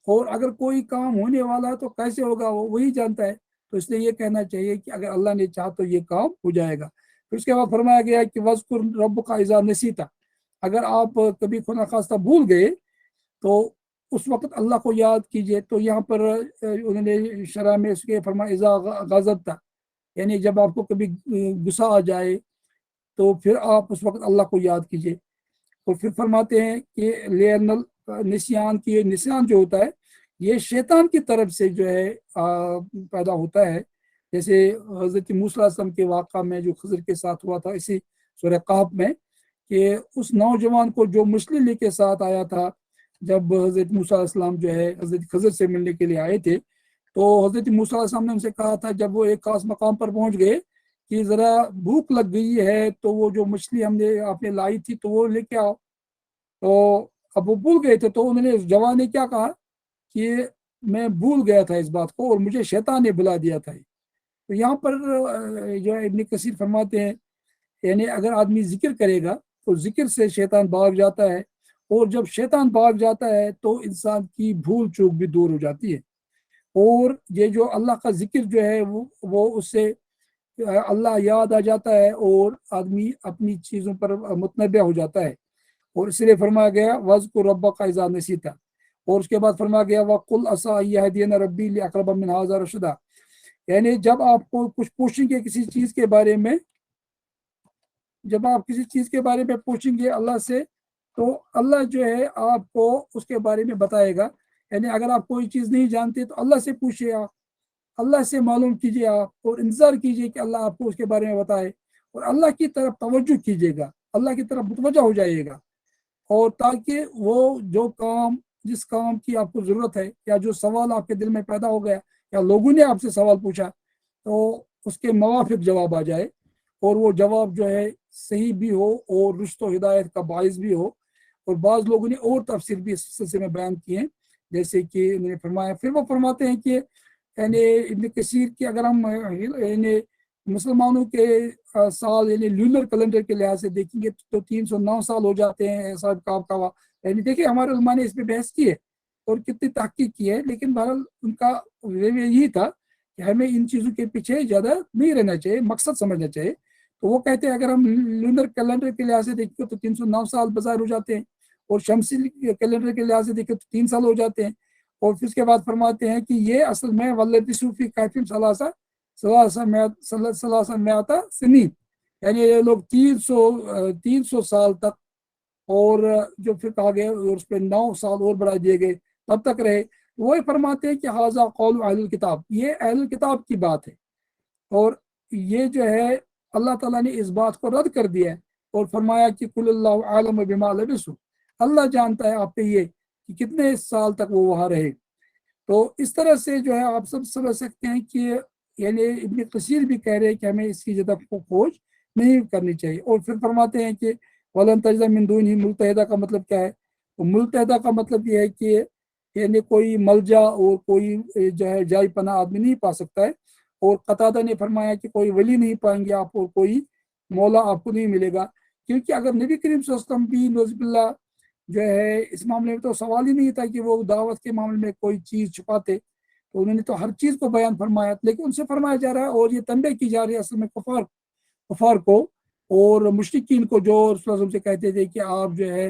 اور اگر کوئی کام ہونے والا ہے تو کیسے ہوگا وہ وہی جانتا ہے۔ تو اس لیے یہ کہنا چاہیے کہ اگر اللہ نے چاہا تو یہ کام ہو جائے گا۔ پھر اس کے بعد فرمایا گیا کہ وَاذْكُرْ رَبَّكَ إِذَا نَسِيتَ، اگر آپ کبھی خدا خواستہ بھول گئے تو اس وقت اللہ کو یاد کیجئے۔ تو یہاں پر انہوں نے شرح میں اس کے فرمایا اذا غضبت، یعنی جب آپ کو کبھی غصہ آ جائے تو پھر آپ اس وقت اللہ کو یاد کیجئے۔ اور پھر فرماتے ہیں کہ لِأَنَّ النسیان کی نسیان جو ہوتا ہے یہ شیطان کی طرف سے جو ہے پیدا ہوتا ہے، جیسے حضرت موسیٰ علیہ السلام کے واقعہ میں جو خضر کے ساتھ ہوا تھا اسی سورہ قحف میں، کہ اس نوجوان کو جو مچھلی لے کے ساتھ آیا تھا، جب حضرت موسیٰ علیہ السلام جو ہے حضرت خضر سے ملنے کے لیے آئے تھے، تو حضرت موسیٰ علیہ السلام نے ان سے کہا تھا جب وہ ایک خاص مقام پر پہنچ گئے کہ ذرا بھوک لگ گئی ہے تو وہ جو مچھلی آپ نے لائی تھی تو وہ لے کے آؤ۔ تو اب وہ بھول گئے تھے، تو انہوں نے جوان نے کیا کہا کہ میں بھول گیا تھا اس بات کو اور مجھے شیطان نے بلا دیا تھا۔ تو یہاں پر جو ابن کثیر فرماتے ہیں یعنی اگر آدمی ذکر کرے گا تو ذکر سے شیطان بھاگ جاتا ہے، اور جب شیطان بھاگ جاتا ہے تو انسان کی بھول چوک بھی دور ہو جاتی ہے، اور یہ جو اللہ کا ذکر جو ہے وہ اس سے اللہ یاد آ جاتا ہے اور آدمی اپنی چیزوں پر متنبع ہو جاتا ہے۔ اور اس لیے فرمایا گیا وَاذْكُرْ رَبَّكَ إِذَا نَسِيتَ، اور اس کے بعد فرمایا گیا وَقُلْ عَسَىٰ أَن يَهْدِيَنِ رَبِّي لِأَقْرَبَ مِنْ هَٰذَا رَشَدًا، یعنی جب آپ کو کچھ پوچھیں گے کسی چیز کے بارے میں، جب آپ کسی چیز کے بارے میں پوچھیں گے اللہ سے تو اللہ جو ہے آپ کو اس کے بارے میں بتائے گا۔ یعنی اگر آپ کوئی چیز نہیں جانتے تو اللہ سے پوچھیے، آپ اللہ سے معلوم کیجیے، آپ اور انتظار کیجیے کہ اللہ آپ کو اس کے بارے میں بتائے، اور اللہ کی طرف توجہ کیجیے گا، اللہ کی طرف متوجہ ہو جائیے گا، اور تاکہ وہ جو کام جس کام کی آپ کو ضرورت ہے یا جو سوال آپ کے دل میں پیدا ہو گیا یا لوگوں نے آپ سے سوال پوچھا تو اس کے موافق جواب آ جائے، اور وہ جواب جو ہے صحیح بھی ہو اور رشد و ہدایت کا باعث بھی ہو۔ اور بعض لوگوں نے اور تفسیر بھی اس سلسلے میں بیان کی ہیں، جیسے کہ انہوں نے فرمایا، پھر وہ فرماتے ہیں کہ یعنی ابن کثیر کی اگر ہم یعنی مسلمانوں کے سال یعنی لونر کیلنڈر کے لحاظ سے دیکھیں گے تو 309 سال ہو جاتے ہیں صاحب کا، یعنی دیکھیں ہمارے علماء نے اس پہ بحث کی ہے اور کتنی تحقیق کی ہے، لیکن بہرحال ان کا یہی تھا کہ ہمیں ان چیزوں کے پیچھے زیادہ نہیں رہنا چاہیے، مقصد سمجھنا چاہیے۔ تو وہ کہتے ہیں اگر ہم لونر کیلنڈر کے لحاظ سے دیکھیں تو 309 سال بظاہر ہو جاتے ہیں، اور شمسی کیلنڈر کے لحاظ سے دیکھیں تو 3 سال ہو جاتے ہیں۔ اور پھر اس کے بعد فرماتے ہیں کہ یہ اصل میں ولبثوا فی کہفہم ثلاث مئۃ سنین، یعنی یہ لوگ 300 سال تک، اور جو پھر کہا گیا اور اس پہ 9 سال اور بڑھا دیے گئے تب تک رہے۔ وہی فرماتے ہیں کہ ھذا قول اہل الکتاب، یہ اہل الکتاب کی بات ہے، اور یہ جو ہے اللہ تعالیٰ نے اس بات کو رد کر دیا ہے اور فرمایا کہ قل اللہ عالم بما لبثوا، اللہ جانتا ہے آپ پہ یہ کہ کتنے سال تک وہ وہاں رہے۔ تو اس طرح سے جو ہے آپ سب سمجھ سکتے ہیں کہ یعنی ابن کثیر بھی کہہ رہے ہیں کہ ہمیں اس کی جگہ کو کھوج نہیں کرنی چاہیے۔ اور پھر فرماتے ہیں کہ وَلَن تَجِدَ مِن دُونِهِ ملتحدہ کا مطلب کیا ہے؟ تو ملتحدہ کا مطلب یہ ہے کہ یعنی کوئی ملجا اور کوئی جو ہے جائے پناہ آدمی نہیں پا سکتا ہے۔ اور قتادہ نے فرمایا کہ کوئی ولی نہیں پائیں گے آپ اور کوئی مولا آپ کو نہیں ملے گا، کیونکہ اگر نبی کریم صلی اللہ علیہ وسلم بھی نعوذ باللہ جو ہے اس معاملے میں تو سوال ہی نہیں تھا کہ وہ دعوت کے معاملے میں کوئی چیز چھپاتے، تو انہوں نے تو ہر چیز کو بیان فرمایا، لیکن ان سے فرمایا جا رہا ہے اور یہ تنبیہ کی جا رہی ہے اصل میں کفار کو اور مشرکین کو، جو رسول اللہ صلی اللہ علیہ وسلم سے کہتے تھے کہ آپ جو ہے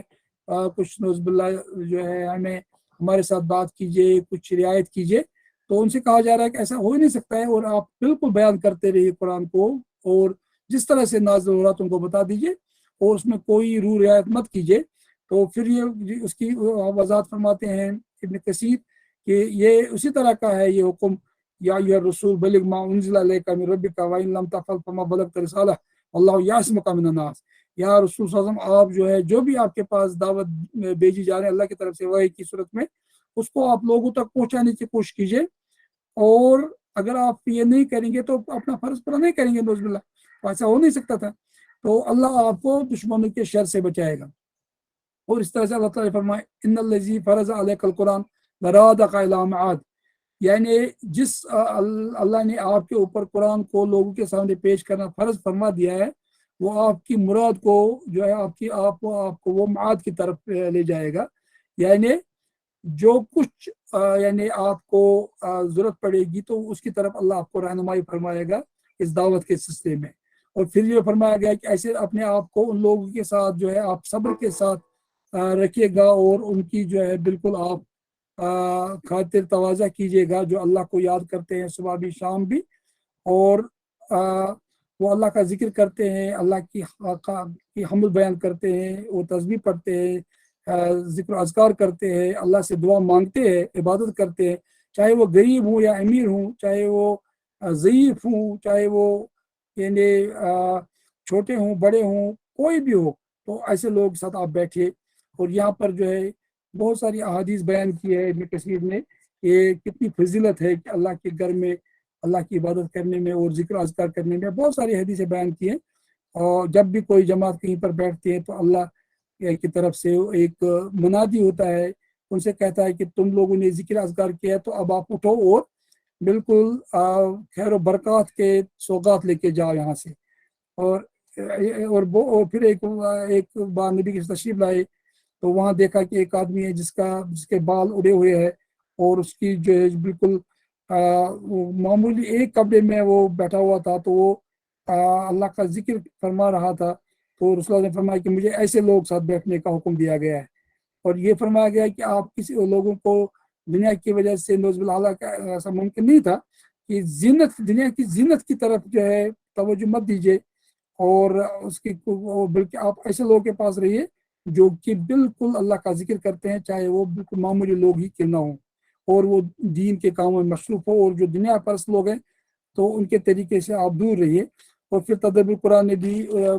کچھ نعوذ باللہ جو ہے ہمارے ساتھ بات کیجئے، کچھ رعایت کیجئے، تو ان سے کہا جا رہا ہے کہ ایسا ہو ہی نہیں سکتا ہے، اور آپ بالکل بیان کرتے رہیے قرآن کو، اور جس طرح سے نازل ہو رہا تم کو بتا دیجئے، اور اس میں کوئی رو رعایت مت کیجئے۔ تو پھر یہ اس کی وضاحت فرماتے ہیں ابن کثیر کہ یہ اسی طرح کا ہے یہ حکم، یا ایھا الرسول بلغ ما انزل الیک من ربک وان لم تفعل فما بلغت رسالہ واللہ یعصمک من الناس، یا رسول صلی اللہ علیہ وسلم آپ جو ہے جو بھی آپ کے پاس دعوت بھیجی جا رہے ہیں اللہ کی طرف سے وحی کی صورت میں، اس کو آپ لوگوں تک پہنچانے کی کوشش کیجئے، اور اگر آپ یہ نہیں کریں گے تو اپنا فرض پورا نہیں کریں گے، نعوذ باللہ ایسا ہو نہیں سکتا تھا، تو اللہ آپ کو دشمنوں کے شر سے بچائے گا۔ اور اس طرح سے اللہ تعالیٰ نے فرمائے ان الذی فرض علیک القرآن لرادک الی معاد، یعنی جس اللہ نے آپ کے اوپر قرآن کو لوگوں کے سامنے پیش کرنا فرض فرما دیا ہے، وہ آپ کی مراد کو جو ہے آپ کو وہ معاد کی طرف لے جائے گا، یعنی جو کچھ یعنی آپ کو ضرورت پڑے گی تو اس کی طرف اللہ آپ کو رہنمائی فرمائے گا اس دعوت کے سلسلے میں۔ اور پھر یہ فرمایا گیا کہ ایسے اپنے آپ کو ان لوگوں کے ساتھ جو ہے آپ صبر کے ساتھ رکھیے گا، اور ان کی جو ہے بالکل آپ خاطر تواضع کیجیے گا، جو اللہ کو یاد کرتے ہیں صبح بھی شام بھی، اور وہ اللہ کا ذکر کرتے ہیں، اللہ کی حمد بیان کرتے ہیں، وہ تسبیح پڑھتے ہیں، ذکر و اذکار کرتے ہیں، اللہ سے دعا مانگتے ہیں، عبادت کرتے ہیں، چاہے وہ غریب ہوں یا امیر ہوں، چاہے وہ ضعیف ہوں، چاہے وہ یعنی چھوٹے ہوں بڑے ہوں، کوئی بھی ہو، تو ایسے لوگ ساتھ آپ بیٹھے۔ اور یہاں پر جو ہے بہت ساری احادیث بیان کی ہے ابن کثیر نے کہ کتنی فضیلت ہے کہ اللہ کے گھر میں اللہ کی عبادت کرنے میں اور ذکر اذکار کرنے میں، بہت ساری حدیثیں بیان کی ہیں، اور جب بھی کوئی جماعت کہیں پر بیٹھتی ہے تو اللہ کی طرف سے ایک منادی ہوتا ہے، ان سے کہتا ہے کہ تم لوگوں نے ذکر اذکار کیا تو اب آپ اٹھو اور بالکل خیر و برکات کے سوغات لے کے جاؤ یہاں سے۔ اور پھر ایک بار نبی کی تشریف لائے تو وہاں دیکھا کہ ایک آدمی ہے جس کے بال اڑے ہوئے ہیں اور اس کی جو ہے بالکل وہ معمولی ایک کپڑے میں وہ بیٹھا ہوا تھا، تو وہ اللہ کا ذکر فرما رہا تھا۔ تو رسول اللہ نے فرمایا کہ مجھے ایسے لوگ ساتھ بیٹھنے کا حکم دیا گیا ہے، اور یہ فرمایا گیا کہ آپ کسی لوگوں کو دنیا کی وجہ سے نوز باللہ کا ایسا ممکن نہیں تھا کہ دنیا کی زینت کی طرف جو ہے توجہ مت دیجیے، اور اس کی بلکہ آپ ایسے لوگوں کے پاس رہیے جو کہ بالکل اللہ کا ذکر کرتے ہیں، چاہے وہ بالکل معمولی لوگ ہی کیوں نہ ہوں، اور وہ دین کے کاموں میں مصروف ہو، اور جو دنیا پرست لوگ ہیں تو ان کے طریقے سے آپ دور رہیے۔ اور پھر تدبر قرآن نے بھی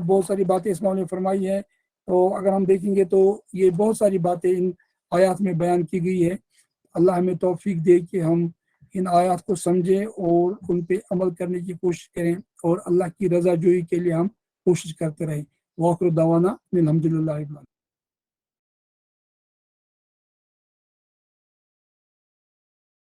بہت ساری باتیں اس معاملے میں فرمائی ہیں، تو اگر ہم دیکھیں گے تو یہ بہت ساری باتیں ان آیات میں بیان کی گئی ہے۔ اللہ ہمیں توفیق دے کہ ہم ان آیات کو سمجھیں اور ان پہ عمل کرنے کی کوشش کریں، اور اللہ کی رضا جوئی کے لیے ہم کوشش کرتے رہیں۔ وآخر دعوانا الحمدللہ۔